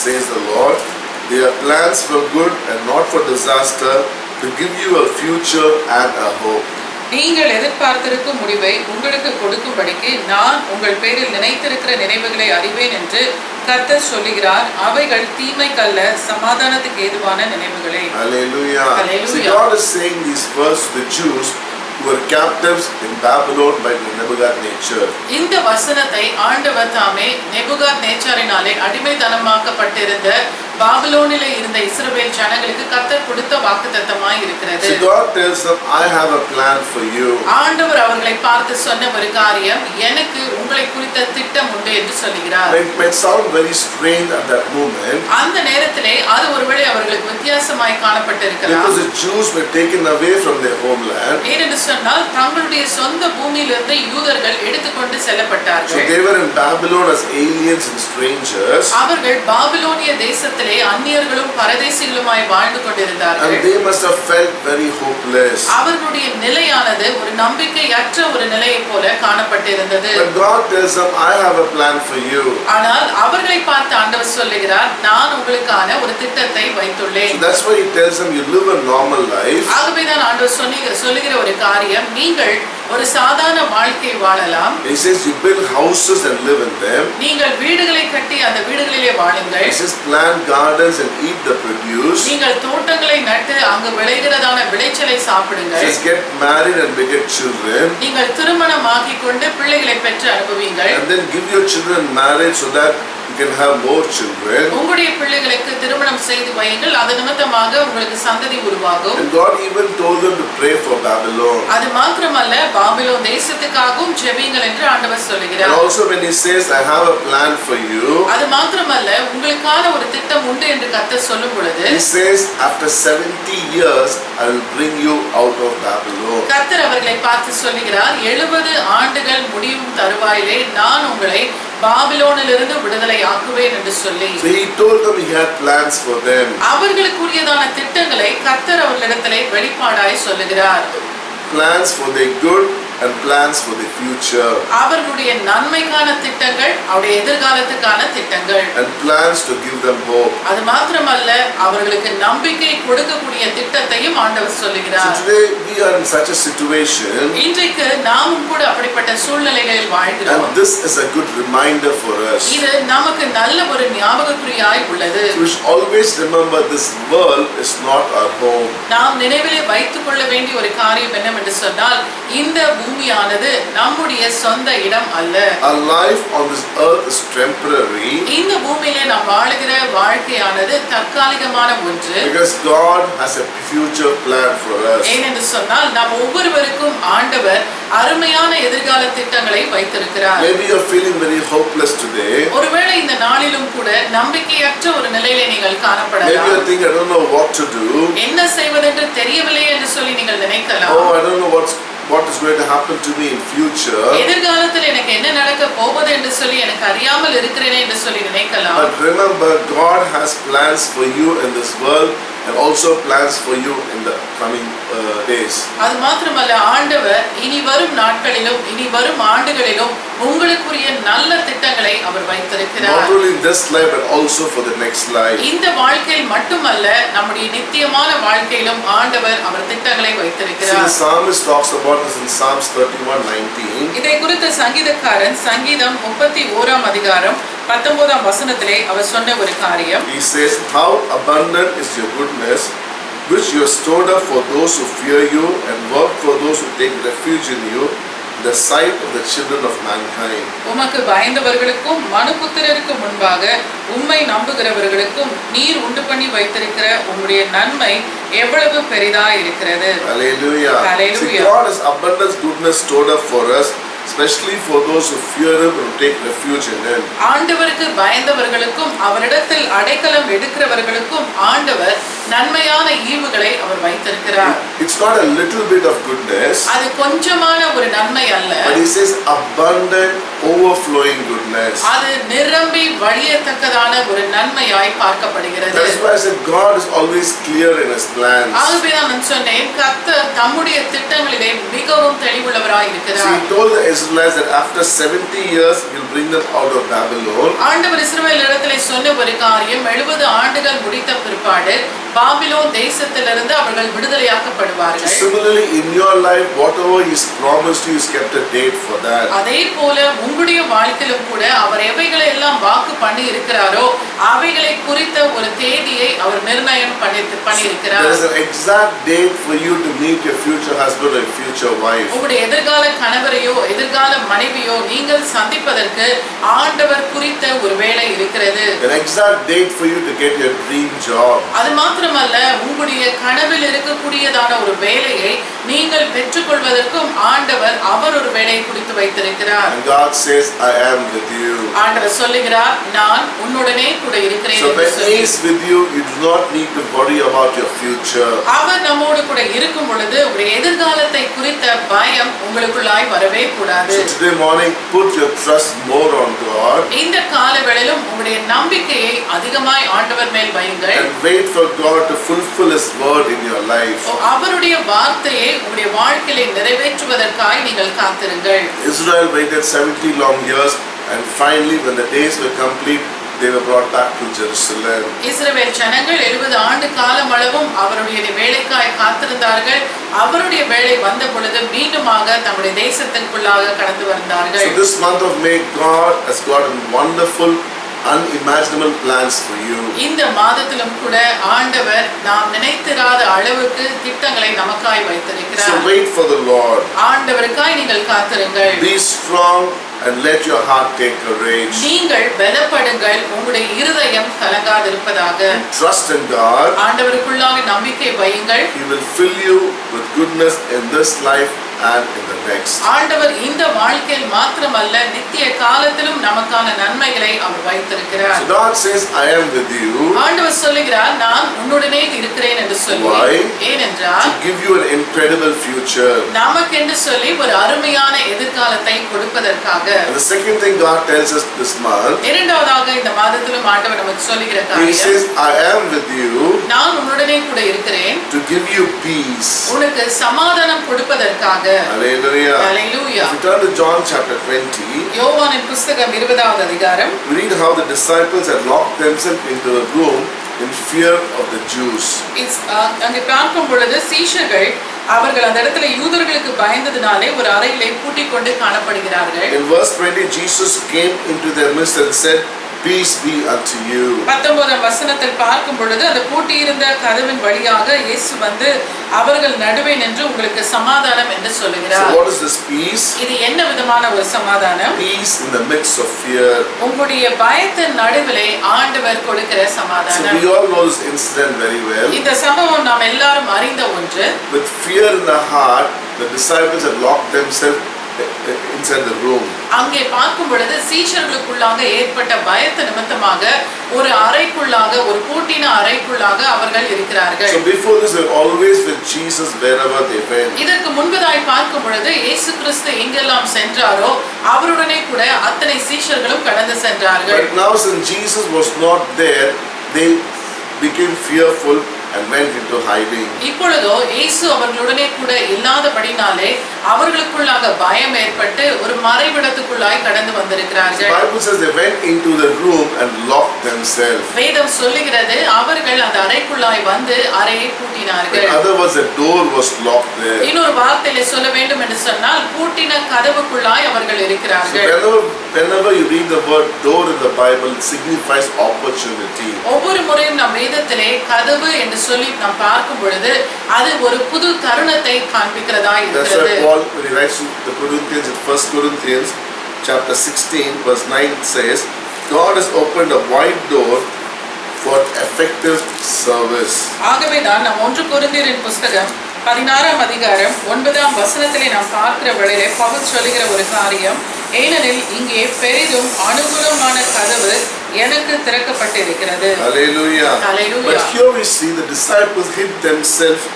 says the Lord. They are plans for good and not for disaster, to give you a future and a hope. நீங்கள் எதிர்பார்த்திருக்கும் முடிவை உங்களுக்கு கொடுக்கும்படிக்கு நான் உங்கள் பேரில் நினைத்திருக்கிற நினைவுகளை அறிவேன் என்று கர்த்தர் சொல்லுகிறார். அவைகள் தீமைக்கல்ல சமாதானத்துக்கு ஏதுவான நினைவுகளே. Hallelujah. Hallelujah. See, God is saying these words to the Jews who were captives in Babylon by Nebuchadnezzar. இந்த வசனத்தை ஆண்டவர் தாமே நேச்சாரினாலே அடிமைத்தனமாக்கப்பட்டிருந்த பாபிலோனிலே இருந்த இஸ்ரவேல் ஜனங்களுக்கு கர்த்தர் கொடுத்த வாக்குத்தத்தமாய் இருக்கிறது. So God tells them, I have a plan for you. ஆண்டவர் அவர்களை பார்த்து சொன்ன ஒரு காரியம், எனக்கு உங்களை குறித்த திட்டம் உண்டு என்று சொல்கிறார். It might sound very strange at that moment, அந்த நேரத்திலே அது ஒருவேளை அவர்களுக்கு வித்தியாசமாய் காணப்பட்டிருக்கலாம். because the Jews were taken away from their homeland. ஏனென்று சொன்னால் தங்களுடைய சொந்த பூமியிலிருந்து யூதர்கள் எடுத்துக்கொண்டு So செல்லப்பட்டார்கள். they were in Babylon as aliens and strangers, அவர்கள் பாபிலோனிய தேசத்திலே அந்நியர்களும் பரதேசிகளுமாய் வாழ்ந்து கொண்டிருந்தார்கள். and they must have felt very hopeless. அவர்களுடைய நிலையானது ஒரு நம்பிக்கையற்ற ஒரு நிலையை போல காணப்பட்டிருந்தது. But God tells them, I have a plan for you. ஆனால் அவர்களை பார்த்து ஆண்டவர் சொல்லுகிறார், நான் உங்களுக்கான ஒரு திட்டத்தை So வைத்துள்ளேன். that's why He tells them, you live a normal life. ஆகவேதான் ஆண்டவர் சொல்லுகிற ஒரு காரியம், நீங்கள் ஒரு சாதாரண வாழ்க்கை வாழலாம். He says, you build houses and live in them. நீங்கள் வீடுகளை கட்டி அந்த வீடுகளிலே வாழுங்கள். He says, plant gardens and eat the produce. நீங்கள் தோட்டங்களை நட்டு அங்கு விளைகிறதான விளைச்சலை He சாப்பிடுங்கள். says, get married and beget children. நீங்கள் திருமணமாக்கிக் கொண்டு பிள்ளைகளை பெற்று அனுபவிங்கள். And then give your children marriage so that you can have more children. உங்களுடைய பிள்ளைகளுக்கு திருமணம் செய்து வையுங்கள், அது நிமித்தமாக உங்களுக்கு சந்ததி உருவாகும். And God even told them to pray for Babylon. அது மாத்திரமல்ல, பாபிலோன் தேசத்துக்காகவும் ஜெபியுங்கள் என்று ஆண்டவர் And சொல்லுகிறார். also when He says, I have a plan for you, அது மாத்திரமல்ல, உங்களுக்கான ஒரு திட்டம் உண்டு என்று கர்த்தர் சொல்லும் பொழுது, He says, after 70 years, I will bring you out of Babylon. கர்த்தர் அவர்களை பார்த்து சொல்லுகிறார், 70 ஆண்டுகள் முடியும் தருவாயிலே நான் உங்களை பாபிலோனிலிருந்து விடுதலை ஆக்குவேன் என்று சொல்லி, So He told them He had plans for them. அவர்களுக்குரியதான திட்டங்களை கர்த்தர் அவர்களிடத்திலே வெளிப்பாடாய் சொல்லுகிறார். Plans for their good and plans for the future. அவர்களுடைய நன்மைக்கான திட்டங்கள், அவருடைய எதிர்காலத்துக்கான திட்டங்கள். And plans to give them hope. அது மாத்திரமல்ல, அவர்களுக்கு நம்பிக்கை கொடுக்கக்கூடிய திட்டத்தையும் ஆண்டவர் So சொல்லுகிறார். today we are in such a situation, இன்றைக்கு நாமும் கூட அப்படிப்பட்ட சூழ்நிலைகளில் வாழ்கிறோம். and this is a good reminder for us. இது நமக்கு நல்ல ஒரு ஞாபகக்குறியாய் உள்ளது. We should always remember this world is not our home. நாம் நினைவிலே வைத்துக் கொள்ள வேண்டிய ஒரு காரியம் என்னவென்று சொன்னால், இந்த பூமியானது நம்முடைய சொந்த இடம் அல்ல. Our life on this earth is temporary, இந்த பூமியிலே நாம் வாழுகிற வாழ்க்கையானது தற்காலிகமான ஒன்று. because God has a future plan for us. ஏனென்று சொன்னால் நாம் ஒவ்வொருவருக்கும் ஆண்டவர் அருமையான எதிர்கால திட்டங்களை வைத்திருக்கிறார். Maybe you are feeling very hopeless today. ஒருவேளை இந்த நாளிலும் கூட நம்பிக்கையற்ற ஒரு நிலையிலே நீங்கள் Maybe you காணப்படலாம். are thinking, I don't know what to do. என்ன செய்வதென்று தெரியவில்லை என்று சொல்லி நீங்கள் நினைக்கலாம். Oh, I don't know what is going to happen to me in future. எதிர்காலத்தில் எனக்கு என்ன நடக்க போவது என்று சொல்லி எனக்கு அறியாமல் இருக்கிறேனே என்று சொல்லி நினைக்கலாம். But remember, God has plans for you in this world and also plans for you in the coming days. அது மாத்திரமல்ல, ஆண்டவர் இனி வரும் நாட்களிலும் இனி வரும் ஆண்டுகளிலும் உங்களுக்குரிய நல்ல திட்டங்களை அவர் வைத்திருக்கிறார். Not only in this life but also for the next life. இந்த வாழ்க்கையில் மட்டுமல்ல, நம்முடைய நித்தியமான வாழ்க்கையிலும் ஆண்டவர் அவர் திட்டங்களை See, வைத்திருக்கிறார். the psalmist talks about this in Psalms 31:19. இதை குறித்த சங்கீதக்காரன் சங்கீதம் 31ஆம் அதிகாரம் 19ஆம் வசனத்திலே அவர் சொன்ன ஒரு காரியம், He says, how abundant is your goodness, which you have stored up for those who fear you and work for those who take refuge in you, in the sight of the children of mankind. உமக்கு பயந்தவர்களுக்கும் மனுபுத்திரருக்கு முன்பாக உம்மை நம்புகிறவர்களுக்கும் நீர் உண்டு பண்ணி வைத்திருக்கிற உம்முடைய நன்மை எவ்வளவு பெரிதாய் இருக்கிறது. Hallelujah. Hallelujah. See, God has abundant goodness stored up for us, especially for those who fear Him and take refuge in Him. ஆண்டவருக்கு பயந்தவர்களுக்கும் அவரிடத்தில் அடைக்கலம் எடுக்கிறவர்களுக்கும் ஆண்டவர் நன்மையான ஈவுகளை அவர் வைத்திருக்கிறார். It's not a little bit of goodness, அது கொஞ்சமான ஒரு நன்மை அல்ல. but He says abundant, overflowing goodness. அது நிரம்பி வழியத்தக்கதான ஒரு நன்மையாய் பார்க்கப்படுகிறது. That is why I said God is always clear in His plans. ஆகவே நான் சொன்னேன், கர்த்தர் தம்முடைய திட்டங்களிலே மிகவும் தெளிவுள்ளவராய் See, இருக்கிறார். He told the Israelites that after 70 years He will bring them out of Babylon. ஆண்டவர் இஸ்ரவேல் இடத்திலே சொன்ன ஒரு காரியம், 70 ஆண்டுகள் முடித்த பிற்பாடு பாபிலோன் தேசத்திலிருந்து அவர்கள் விடுதலையாக்கப்படுவார்கள். Similarly, in your life, whatever He's promised you, He's kept a date for that. அதே போல உங்களுடைய வாழ்க்கையிலும் கூட அவர் எவைகளை எல்லாம் வாக்கு பண்ணி இருக்கிறாரோ அவைகளை குறித்த ஒரு தேதியை அவர் நிர்ணயம் பண்ணி இருக்கிறார். There is an exact date for you to meet your future husband or future wife. உங்களுடைய எதிர்கால கணவரையோ எதிர்கால மனைவியோ நீங்கள் சந்திப்பதற்கு ஆண்டவர் குறித்த ஒரு வேளை இருக்கிறது. An exact date for you to get your dream job. அது மாத்திரமல்ல உங்களுடைய கனவில் இருக்கக்கூடியதான ஒரு வேலையை நீங்கள் பெற்றுக்கொள்வதற்கும் ஆண்டவர் அவர் ஒரு வேலையை குறித்து வைத்திருக்கிறார். And God says, I am with you. ஆண்டவர் சொல்லுகிறார் நான் உன்னுடனே கூட இருக்கிறேன். So when He is with you, you do not need to worry about your future. அவர் நம்மோடு கூட இருக்கும் பொழுது உங்களுடைய எதிர்காலத்தை குறித்த பயம் உங்களுக்குள்ளாய் வரவே கூடாது. So today morning, put your trust more on God. இந்த காலவேளையிலும் உங்களுடைய நம்பிக்கையை அதிகமாய் ஆண்டவர் மேல் வையுங்கள். And wait for God to fulfill His word in your life. அவருடைய வார்த்தையை உங்களுடைய வாழ்க்கையிலே நிறைவேற்றுவதற்காய் நீங்கள் காத்திருங்கள். Israel waited 70 long years, and finally, when the days were complete, they were brought back to Jerusalem. இஸ்ரவேல் ஜனங்கள் 70 ஆண்டு காலம் அளவும் அவருடைய வேலைக்காய் காத்திருந்தார்கள். அவருடைய வேலை வந்த பொழுது மீண்டுமாக தம்முடைய தேசத்திற்குள்ளாக கடந்து வந்தார்கள். So this month of May, God has got a wonderful, unimaginable plans for you. இந்த மாதத்திலும் கூட ஆண்டவர் நாம் நினைத்திராத அளவுக்கு திட்டங்களை நமக்காய் வைத்திருக்கிறார். So wait for the Lord. ஆண்டவருக்காய் நீங்கள் காத்திருங்கள். Be strong and let your heart take courage. நீங்கள் பலப்படுங்கள், உங்களுடைய இருதயம் கலங்காதிருப்பதாக. Trust in God. ஆண்டவருக்குள்ளாக நம்பிக்கை வையுங்கள். He will fill you with goodness in this life and in the next. ஆண்டவர் இந்த வாழ்க்கையில் மாத்திரமல்ல நித்திய காலத்திலும் நமக்கான நன்மைகளை அவர் வைத்திருக்கிறார். So God says, I am with you. ஆண்டவர் சொல்லுகிறார் நான் உன்னுடனே இருக்கிறேன் என்று சொல்லி. Why? ஏனென்றால் To give you an incredible future. நமக்கு என்று சொல்லி ஒரு அருமையான எதிர்காலத்தை கொடுப்பதற்காக. And the second thing God tells us this month, இரண்டாவதாக இந்த மாதத்திலும் ஆண்டவர் நமக்கு சொல்லுகிற He காரியம் says, I am with you நான் உன்னுடனே கூட இருக்கிறேன் to give you peace. உனக்கு சமாதானம் கொடுப்பதற்காக. Hallelujah. Hallelujah. If you turn to John chapter 20, யோவானின் புத்தகம் 20வது அதிகாரம். we read how the disciples had locked themselves into a room in fear of the Jews. அங்கே பார்க்கும் பொழுது சீஷர்கள் அவர்கள் அந்த இடத்துல யூதர்களுக்கு பயந்ததினாலே ஒரு அறையிலே பூட்டிக் கொண்டு காணப்படுகிறார்கள். In verse 20, Jesus came into their midst and said, Peace be unto you. 19ஆம் வசனத்தில் பார்க்கும் பொழுது அந்த பூட்டியிருந்த கதவின் வழியாக இயேசு வந்து அவர்கள் நடுவே நின்று உங்களுக்கு சமாதானம் என்று சொல்லுகிறார். So what is this peace? இது என்ன விதமான ஒரு சமாதானம்? Peace in the midst of fear. உங்களுடைய பயத்தின் நடுவிலே ஆண்டவர் கொடுக்கிற So சமாதானம். we all know this incident very well. இந்த சம்பவம் நாம் எல்லாரும் அறிந்த ஒன்று. With fear in the heart, the disciples had locked themselves inside the room. அங்கே பார்க்கும் பொழுது சீஷர்களுக்குள்ளாக ஏற்பட்ட பயத்து நிமித்தமாக ஒரு அறைக்குள்ளாக ஒரு பூட்டின அறைக்குள்ளாக அவர்கள் இருக்கிறார்கள். So before this, they were always with Jesus wherever they went. இதற்கு முன்பதாய் பார்க்கும் பொழுது இயேசு கிறிஸ்து எங்கெல்லாம் சென்றாரோ அவருடனே கூட அத்தனை சீஷர்களும் கடந்து சென்றார்கள். But now since Jesus was not there, they became fearful and went into hiding. இப்பொழுதோ இயேசு அவர்களுடனே கூட இல்லாதபடினாலே அவர்களுக்குள்ளாக பயம் ஏற்பட்டு ஒரு மறைவிடத்துக்குள்ளாய் கடந்து வந்திருக்கிறார்கள். The Bible says they went into the room and locked themselves. வேதம் சொல்லுகிறது அவர்கள் அந்த அறைக்குள்ளாய் வந்து அறையை பூட்டினார்கள். In other words, the door was locked there. இன்னொரு வார்த்தையிலே சொல்ல வேண்டும் என்று சொன்னால் பூட்டின கதவுக்குள்ளாய் அவர்கள் So இருக்கிறார்கள். whenever you read the word door in the Bible, it signifies opportunity. ஒவ்வொரு முறையும் நம் வேதத்திலே கதவு என்று சொல்லி நாம் பார்க்கும் பொழுது அது ஒரு புது தருணத்தை காண்பிக்கிறதா That's இருக்கிறது. why Paul, when he writes to the Corinthians in 1 Corinthians chapter 16 verse 9 says, God has opened a wide door for effective service. ஆகவேதான் நாம் 1 கொரிந்தியரின் புத்தகம் 16ஆம் அதிகாரம் 9ஆம் வசனத்திலே நாம் பார்க்கிற வேளையிலே பவுல் சொல்லுகிற ஒரு காரியம், ஏனெனில் இங்கே பெரிதும் அனுகூலமான கதவு எனக்கு திறக்கப்பட்டிருக்கிறது. Hallelujah. Hallelujah. But here we see the disciples hid themselves,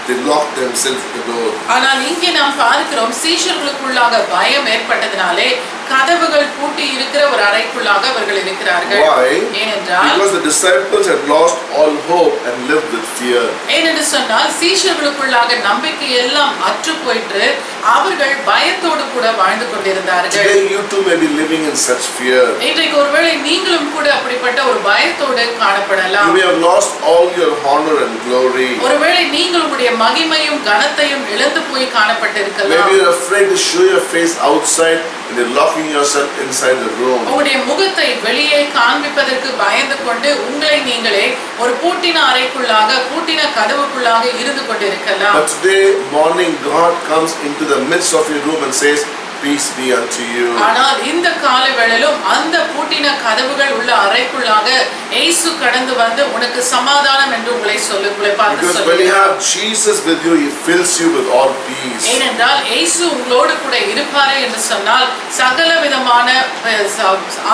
they locked themselves in the door. ஆனால் இங்கே நாம் பார்க்கிறோம் சீஷர்களுக்குள்ளாக பயம் ஏற்பட்டதினாலே கதவுகள் பூட்டி இருக்கிற ஒரு அறைக்குள்ளாக அவர்கள் இருக்கிறார்கள். Why? ஏனென்றால் Because the disciples had lost all hope and lived with fear. ஏனென்று சொன்னால் சீஷர்களுக்குள்ளாக நம்பிக்கை எல்லாம் அற்று போயிற்று. அவர்கள் பயத்தோடு கூட வாழ்ந்து கொண்டிருந்தார்கள். Today you too may be living in such fear. இன்றைக்கு ஒருவேளை நீங்களும் கூட அப்படிப்பட்ட ஒரு பயத்தோடு காணப்படலாம். You may have lost all your honor and glory. ஒருவேளை நீங்கள் உங்களுடைய மகிமையும் கனத்தையும் இழந்து போய் காணப்பட்டிருக்கலாம். Maybe you're afraid to show your face outside and you're locking yourself inside the room. உங்களுடைய முகத்தை வெளியே காண்பிப்பதற்கு பயந்து கொண்டு உங்களை நீங்களே ஒரு பூட்டின அறைக்குள்ளாக பூட்டின கதவுக்குள்ளாக இருந்து கொண்டிருக்கலாம். But today morning God comes into the midst of your room and says, peace be unto you. ஆனால் இந்த காலை வேளையிலும் அந்த பூட்டின கதவுகள் உள்ள அறைக்குள்ளாக இயேசு கடந்து வந்து உனக்கு சமாதானம் என்று உங்களை பார்த்து Because when you சொல்லுகிறார். have Jesus with you, He fills you with all peace. ஏனென்றால் இயேசு உங்களோடு கூட இருப்பாரே என்று சொன்னால் சகல விதமான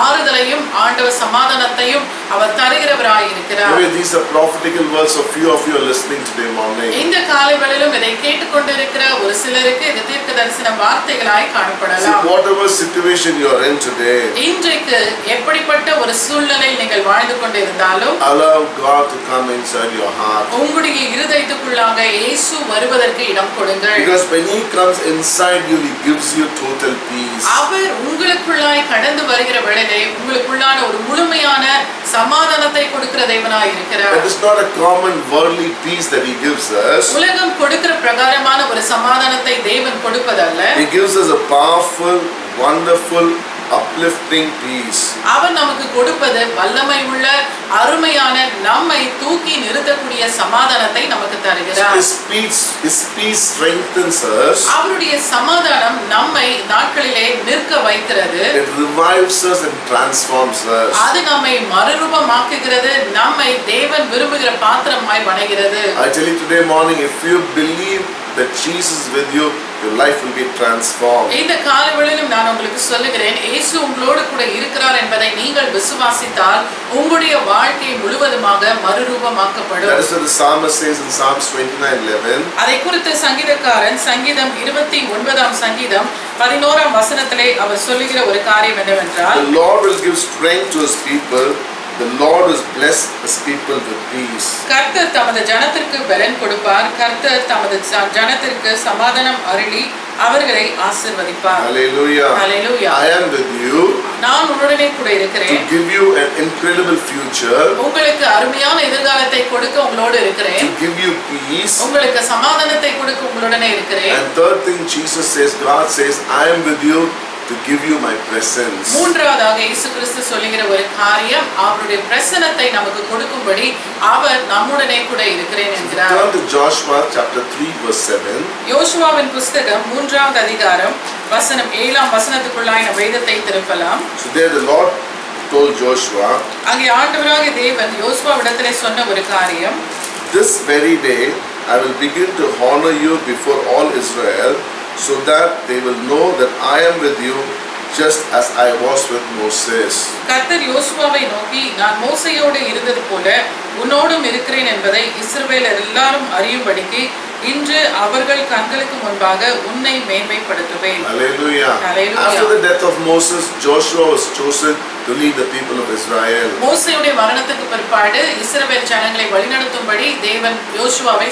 ஆறுதலையும் ஆண்டவர் சமாதானத்தையும் அவர் தருகிறவராய் இருக்கிறார். Maybe these are prophetical words of few of you are listening today morning. இந்த காலை வேளையிலும் இதை கேட்டுக்கொண்டிருக்கிற ஒரு சிலருக்கு இது தீர்க்க தரிசன வார்த்தைகளாய் காணப்படலாம். See, whatever situation you are in today, இன்றைக்கு எப்படிப்பட்ட ஒரு சூழ்நிலை நீங்கள் வாழ்ந்து கொண்டிருந்தாலும் allow God to come inside your heart. உங்களுடைய இருதயத்துக்குள்ளாக இயேசு வருவதற்கு இடம் கொடுங்கள். Because when He comes inside you, He gives you total peace. அவர் உங்களுக்குள்ளாய் கடந்து வருகிற வேளையிலே உங்களுக்குள்ளான ஒரு முழுமையான சமாதானத்தை கொடுக்கிற தேவனாய் இருக்கிறார். That is not a common worldly peace that He gives us. உலகம் கொடுக்கிற பிரகாரமான ஒரு சமாதானத்தை தேவன் கொடுப்பதல்ல. He gives us a powerful, wonderful, uplifting peace. அவர் நமக்கு கொடுப்பது வல்லமை உள்ள அருமையான நம்மை தூக்கி நிறுத்தக்கூடிய சமாதானத்தை நமக்கு தருகிறார். His peace strengthens us. அவருடைய சமாதானம் நம்மை நாட்களிலே நிற்க வைக்கிறது. It revives us and transforms us. அது நம்மை மறுரூபமாக்குகிறது, நம்மை தேவன் விரும்புகிற பாத்திரமாய் வணைகிறது. I tell you today morning, if you believe that Jesus is with you, your life will be transformed. இந்த காலவெளியிலும் நான் உங்களுக்கு சொல்லுகிறேன், இயேசு உங்களோடு கூட இருக்கிறார் என்பதை நீங்கள் விசுவாசித்தால் உங்களுடைய வாழ்க்கை முழுவதுமாக மறுரூபமாக்கப்படும். That is what the psalmist says in Psalms 29:11. அதை குறித்து சங்கீதக்காரன் சங்கீதம் 29ஆம் சங்கீதம் 11ஆம் வசனத்திலே அவர் சொல்லுகிற ஒரு காரியம் என்னவென்றால், The Lord will give strength to His people. The Lord will bless His people with peace. கர்த்தர் தமது ஜனத்திற்கு பலன் கொடுப்பார், கர்த்தர் தமது ஜனத்திற்கு சமாதானம் அருளி அவர்களை ஆசீர்வதிப்பார். Hallelujah. Hallelujah. I am with you நான் உடனே கூட to இருக்கிறேன். give you an incredible future, உங்களுக்கு அருமையான எதிர்காலத்தை கொடுக்க உங்களோடு இருக்கிறேன். to give you peace. உங்களுக்கு சமாதானத்தை கொடுக்க உங்களுடனே இருக்கிறேன். And third thing Jesus says, God says, I am with you to give you my presence. மூன்றாவதாக இயேசு கிறிஸ்து சொல்லுகிற ஒரு காரியம், அவருடைய பிரசன்னத்தை நமக்கு கொடுக்கும்படி அவர் நம்முடனே கூட இருக்கிறேன் என்கிறார். Turn to Joshua chapter 3 verse 7. யோசுவாவின் புஸ்தகம் 3ஆவது அதிகாரம் வசனம் 7ஆம் வசனத்துக்குள்ளாய் நம் வேதத்தை திருப்பலாம். So there the Lord told Joshua, அங்கே ஆண்டவராகிய தேவன் யோசுவாவிடத்திலே சொன்ன ஒரு காரியம், this very day I will begin to honor you before all Israel, so that they will know that I am with you, just as I was with Moses. கர்த்தர் யோசுவாவை நோக்கி, நான் மோசேயோடு இருந்தது போல உன்னோடும் இருக்கிறேன் என்பதை இஸ்ரவேலர் எல்லாரும் அறியும்படிக்கு இன்று அவர்கள் கண்களுக்கு முன்பாக உன்னை மேன்மைப்படுத்துவேன். Hallelujah. Hallelujah. After the death of Moses, Joshua was chosen to lead the people of Israel. மோசேயுடைய மரணத்துக்கு பிற்பாடு இஸ்ரவேல் ஜனங்களை வழிநடத்தும்படி தேவன் யோசுவாவை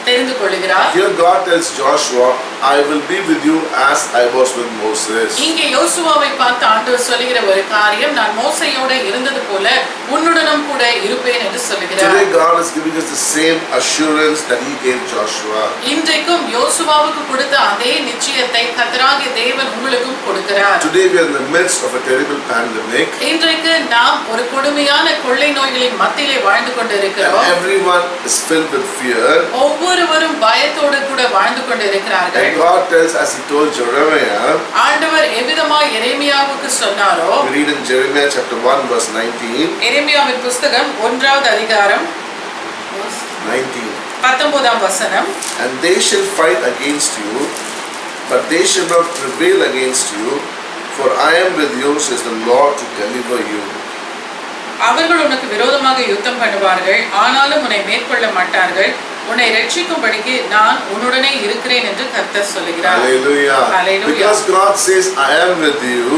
தெரிந்து கொள்கிறார். Here God tells Joshua, I will be with you as I was with Moses. இங்கே யோசுவாவை பார்த்து ஆண்டவர் சொல்லுகிற ஒரு காரியம், நான் மோசேயோடு இருந்தது போல உன்னுடனும் கூட இருப்பேன் என்று சொல்லுகிறார். Today God is giving us the same assurance that He gave Joshua. இன்றைக்கும் யோசுவாவுக்கு கொடுத்த அதே நிச்சயத்தை கர்த்தராகிய தேவன் உங்களுக்கும் கொடுக்கிறார். Today we are in the midst of a terrible pandemic. இன்றைக்கு நாம் ஒரு கொடுமையான கொள்ளை நோய்களின் மத்தியிலே வாழ்ந்து கொண்டிருக்கிறோம். And everyone is filled with fear. ஒவ்வொருவரும் பயத்தோடு கூட வாழ்ந்து கொண்டிருக்கிறார்கள். And God tells, as He told Jeremiah, ஆண்டவர் எவ்விதமாய் எரேமியாவுக்கு சொன்னாரோ, we read in Jeremiah chapter 1 verse 19. எரேமியாவின் புஸ்தகம் 1ஆவது அதிகாரம் 19ஆம் வசனம். And they shall fight against you, but they shall not prevail against you, for I am with you, says the Lord, to deliver you. அவர்கள் உனக்கு விரோதமாக யுத்தம் பண்ணுவார்கள், ஆனாலும் உன்னை மேற்கொள்ள மாட்டார்கள், உன்னை ரட்சிக்கும்படிக்கு நான் உன்னுடனே இருக்கிறேன் என்று கர்த்தர் சொல்கிறார். Hallelujah. Hallelujah. Because God says, I am with you,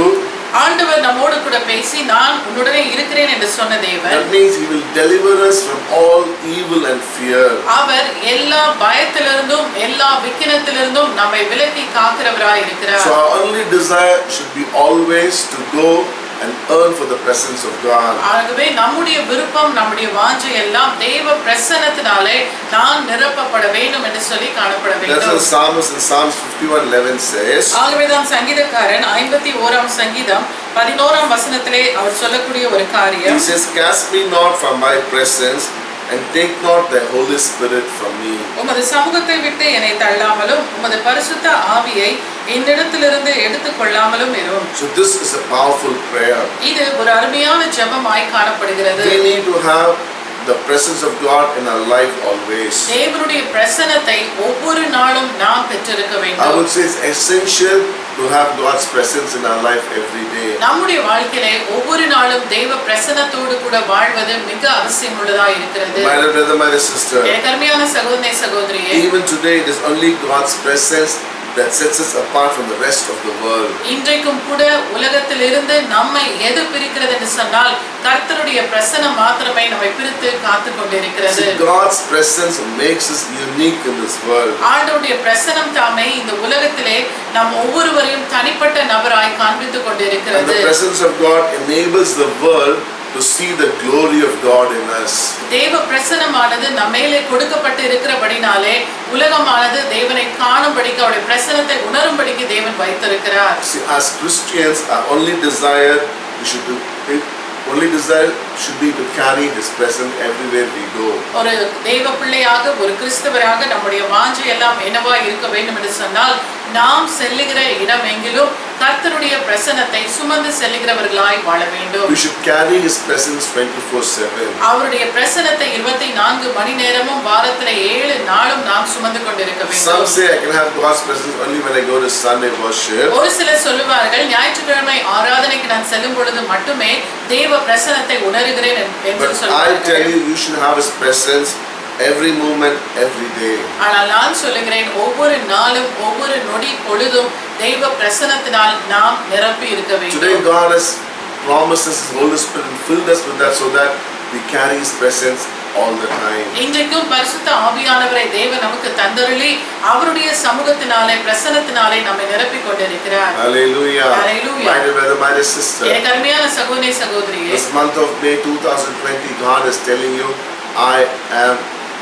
ஆண்டவர் நம்மோடு கூட பேசி நான் உன்னுடனே இருக்கிறேன் என்று சொன்ன தேவன். That means he will deliver us from all evil and fear. அவர் எல்லா பயத்திலிருந்தும் எல்லா விக்கினத்திலிருந்தும் நம்மை விலக்கி காக்கிறவராய் இருக்கிறார். So our only desire should be always to go and earn for the presence of God. ஆகவே நம்முடைய விருப்பம் நம்முடைய வாஞ்சை எல்லாம் தேவ பிரசன்னத்தினாலே நான் நிரப்பப்பட வேண்டும் என்று சொல்லி காணப்பட That's வேண்டும். what the psalmist in Psalms 51:11 says. ஆகவே தான் சங்கீதக்காரன் 51ஆம் சங்கீதம் 11ஆம் வசனத்திலே அவர் சொல்லக்கூடிய ஒரு காரியம். He says, "Cast me not from my presence, and take not thy Holy Spirit from me." உமது சமூகத்தை விட்டு என்னை தள்ளாமலும் உமது பரிசுத்த ஆவியை என்னிடத்திலிருந்து எடுத்துக்கொள்ளாமலும் இரும். So this is a powerful prayer. இது ஒரு அருமையான ஜெபமாய் காணப்படுகிறது. We need to have the presence of God in our life always. தேவனுடைய பிரசன்னத்தை ஒவ்வொரு நாளும் நாம் பெற்றிருக்க I வேண்டும். would say it's essential to have God's presence in our life every day. நம்முடைய வாழ்க்கையிலே ஒவ்வொரு நாளும் தேவ பிரசன்னத்தோடு கூட வாழ்வது மிக அவசியம் உள்ளதா இருக்கிறது. My dear brother, my dear sister, எனக்கு அருமையான சகோதரனே சகோதரியே, even today it is only God's presence that sets us apart from the rest of the world. இன்றைக்கும் கூட உலகத்திலிருந்து நம்மை எது பிரிக்கிறது என்று சொன்னால் கர்த்தருடைய பிரசன்னம் மாத்திரமே நம்மை பிரித்து காத்து கொண்டிருக்கிறது. See, God's presence makes us unique in this world. ஆண்டவருடைய பிரசன்னம் தாமே இந்த உலகத்திலே நம் ஒவ்வொருவரையும் தனிப்பட்ட நபராய் காண்பித்துக் And கொண்டிருக்கிறது. the presence of God enables the world to see the glory of God in us. தேவ பிரசன்னமானது நம்ம மேலே கொடுக்கப்பட்டு இருக்கிறபடினாலே உலகமானது தேவனை காணும்படிக்கு அவருடைய பிரசன்னத்தை உணரும்படிக்கு தேவன் வைத்திருக்கிறார். See, as Christians, our only desire should be to carry His presence everywhere we go. ஒரு தேவ பிள்ளையாக ஒரு கிறிஸ்தவராக நம்முடைய வாஞ்சை எல்லாம் என்னவா இருக்க வேண்டும் என்று சொன்னால் நாம் செல்லுகிற இடம் எங்கிலும் கர்த்தருடைய பிரசன்னத்தை சுமந்து செல்லுகிறவர்களாய் வாழ வேண்டும். We should carry His presence 24/7. அவருடைய பிரசன்னத்தை 24 மணி நேரமும் வாரத்திலே 7 நாளும் நாம் சுமந்து கொண்டிருக்க Some வேண்டும். say I can have God's presence only when I go to Sunday worship. ஒரு சிலர் சொல்லுவார்கள் ஞாயிற்றுக்கிழமை ஆராதனைக்கு நான் செல்லும் பொழுது மட்டுமே தேவ பிரசன்னத்தை உணர்கிறேன் என்று But I tell சொல்லுவார்கள். you, you should have His presence every moment, every day. ஆனால் நான் சொல்லுகிறேன் ஒவ்வொரு நாளும் ஒவ்வொரு நொடி பொழுதும் தெய்வ பிரசன்னத்தினால் நாம் நிரப்பி இருக்க Today வேண்டும். God has promised us His Holy Spirit and filled us with that so that we carry His presence all the time. இன்றைக்கும் பரிசுத்த ஆவியானவரை தேவன் நமக்கு தந்தருளி அவருடைய சமூகத்தினாலே பிரசன்னத்தினாலே நம்மை நிரப்பிக் கொண்டிருக்கிறார். Hallelujah. Hallelujah. My dear brother, my dear sister, எனக்கு அருமையான சகோதரி சகோதரியே, this month of May 2020, God is telling you, I am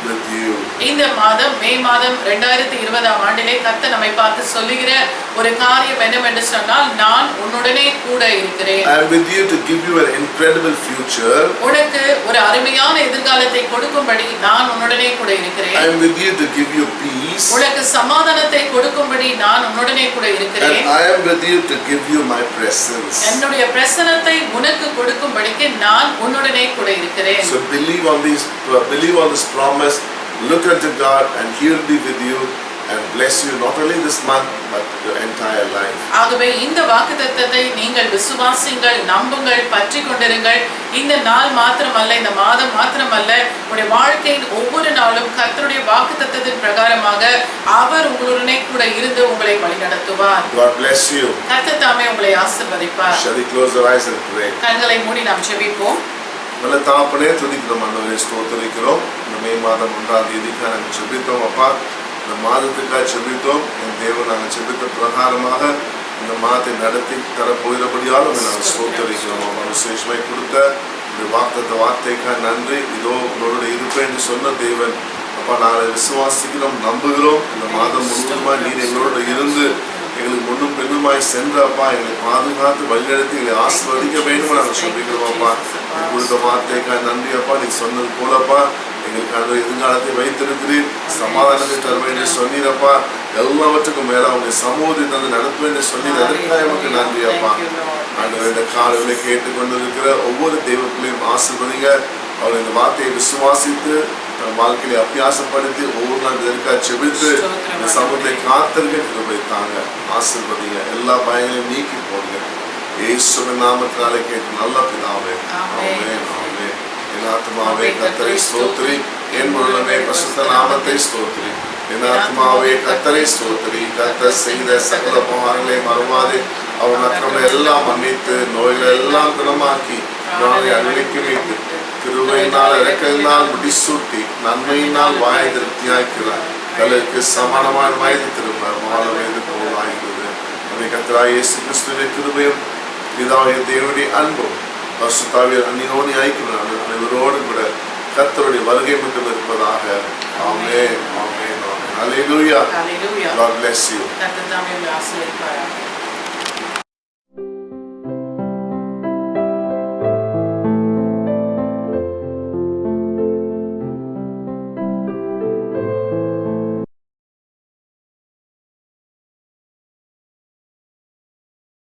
with you. இந்த மாதம் மே மாதம் 2020ஆம் ஆண்டிலே கர்த்தர் நம்மை பார்த்து சொல்லுகிற ஒரு காரியம் என்னவென்று சொன்னால் நான் உன்னுடனே கூட இருக்கிறேன். I am with you to give you an incredible future. உனக்கு ஒரு அருமையான எதிர்காலத்தை கொடுக்கும்படி நான் உன்னுடனே கூட இருக்கிறேன். I am with you to give you peace. உனக்கு சமாதானத்தை கொடுக்கும்படி நான் உன்னுடனே கூட இருக்கிறேன். And I am with you to give you my presence. என்னுடைய பிரசன்னத்தை உனக்கு கொடுக்கும்படிக்கு நான் உன்னுடனே கூட இருக்கிறேன். So believe on this promise. Look unto God and He will be with you and bless you not only this month but your entire life. ஆகவே இந்த வாக்குத்தத்தத்தை நீங்கள் விசுவாசிங்கள், நம்புங்கள், பற்றி கொண்டிருங்கள். இந்த நாள் மாத்திரமல்ல, இந்த மாதம் மாத்திரமல்ல, உங்களுடைய வாழ்க்கையின் ஒவ்வொரு நாளும் கர்த்தருடைய வாக்குத்தத்தத்தின் பிரகாரமாக அவர் உங்களுடனே கூட இருந்து உங்களை வழிநடத்துவார். God bless you. கர்த்தர் தாமே உங்களை ஆசீர்வதிப்பார். Shall we close our eyes and pray? கண்களை மூடி நாம் ஜெபிப்போம். நல்ல தாப்பனே, துதிக்கிறோம் ஆண்டவரே, ஸ்தோத்திரிக்கிறோம். இந்த மே மாதம் 1ஆம் தேதிக்காக நாங்கள் ஜெபித்தோம் அப்பா. இந்த மாதத்துக்காக ஜெபித்தோம். என் தேவன் நாங்கள் ஜெபித்த பிரகாரமாக இந்த மாதத்தை நடத்தி தர போகிறபடியால் நாங்கள் ஸ்தோத்திரிக்கிறோம். விசேஷமாய் கொடுத்த இந்த வார்த்தைக்காக நன்றி. இதோ உங்களோட இருப்பேன் என்று சொன்ன தேவன் அப்பா, நாங்கள் விசுவாசிக்கிறோம், நம்புகிறோம். இந்த மாதம் முழுவதுமாய் நீர் எங்களோட இருந்து எங்களுக்கு முன்னும் பின்னுமாய் சென்று அப்பா எங்களை பாதுகாத்து வழிநடத்தி எங்களை ஆசீர்வதிக்க வேண்டும் நாங்கள் சொல்லிக்கிறோம் அப்பா. கொடுத்த வார்த்தைக்காக நன்றி அப்பா. நீ சொன்னது போலப்பா எங்களுக்கான எதிர்காலத்தை வைத்திருக்கிறீர், சமாதானத்தை தருவேன் என்று சொன்னீரப்பா. எல்லாவற்றுக்கும் மேல அவங்க சமூகத்தை தந்து நடத்துவேன் என்று சொன்னீர். அதற்காக நமக்கு நன்றி அப்பா. ஆண்டவர் இந்த காலையில கேட்டுக்கொண்டிருக்கிற ஒவ்வொரு தெய்வ பிள்ளையும் ஆசீர்வதிங்க. அவர் இந்த வார்த்தையை விசுவாசித்து தன் வாழ்க்கையை அபியாசப்படுத்தி ஒவ்வொரு நாள் இதற்காக செபித்து இந்த சமூகத்தை காத்திருக்க கிருபை தாங்க. ஆசீர்வதிங்க. எல்லா பயங்களையும் நீக்கி போடுங்க. இயேசுவின் நாமத்தினாலே கேட்டு நல்ல பிதாவே, ஆமென், ஆமென். என் ஆத்துமாவே கர்த்தரை ஸ்தோத்திரி, என் முழுமே பரிசுத்த நாமத்தை ஸ்தோத்திரி. என் ஆத்துமாவே கர்த்தரை ஸ்தோத்திரி. கர்த்தர் செய்த சகல உபகாரங்களை மறவாதே. அவர் அக்கிரமங்களை எல்லாம் மன்னித்து நோய்களை எல்லாம் குணமாக்கி நாளை அன்னைக்கு மீட்டு கிருபையினால் இறக்கையினால் முடிசூட்டி நன்மையினால் வாய் திருப்தியாக்கிறார். கலருக்கு சமானமான வயது திரும்ப மாற வயது போலாகிறது. அதை கர்த்தராகிய இயேசு கிறிஸ்துவின் கிருபையும் பிதாவாகிய தேவனுடைய அன்பும் பரிசுத்தாவியின் அந்நியோன்ய ஐக்கியம் அனைவரோடு கூட கர்த்தருடைய வருகை மட்டும் இருப்பதாக. ஆமென், ஆமென், ஆமென். Hallelujah. Hallelujah. God bless you. கர்த்தர் தாமே உங்களை ஆசீர்வதிப்பாராக.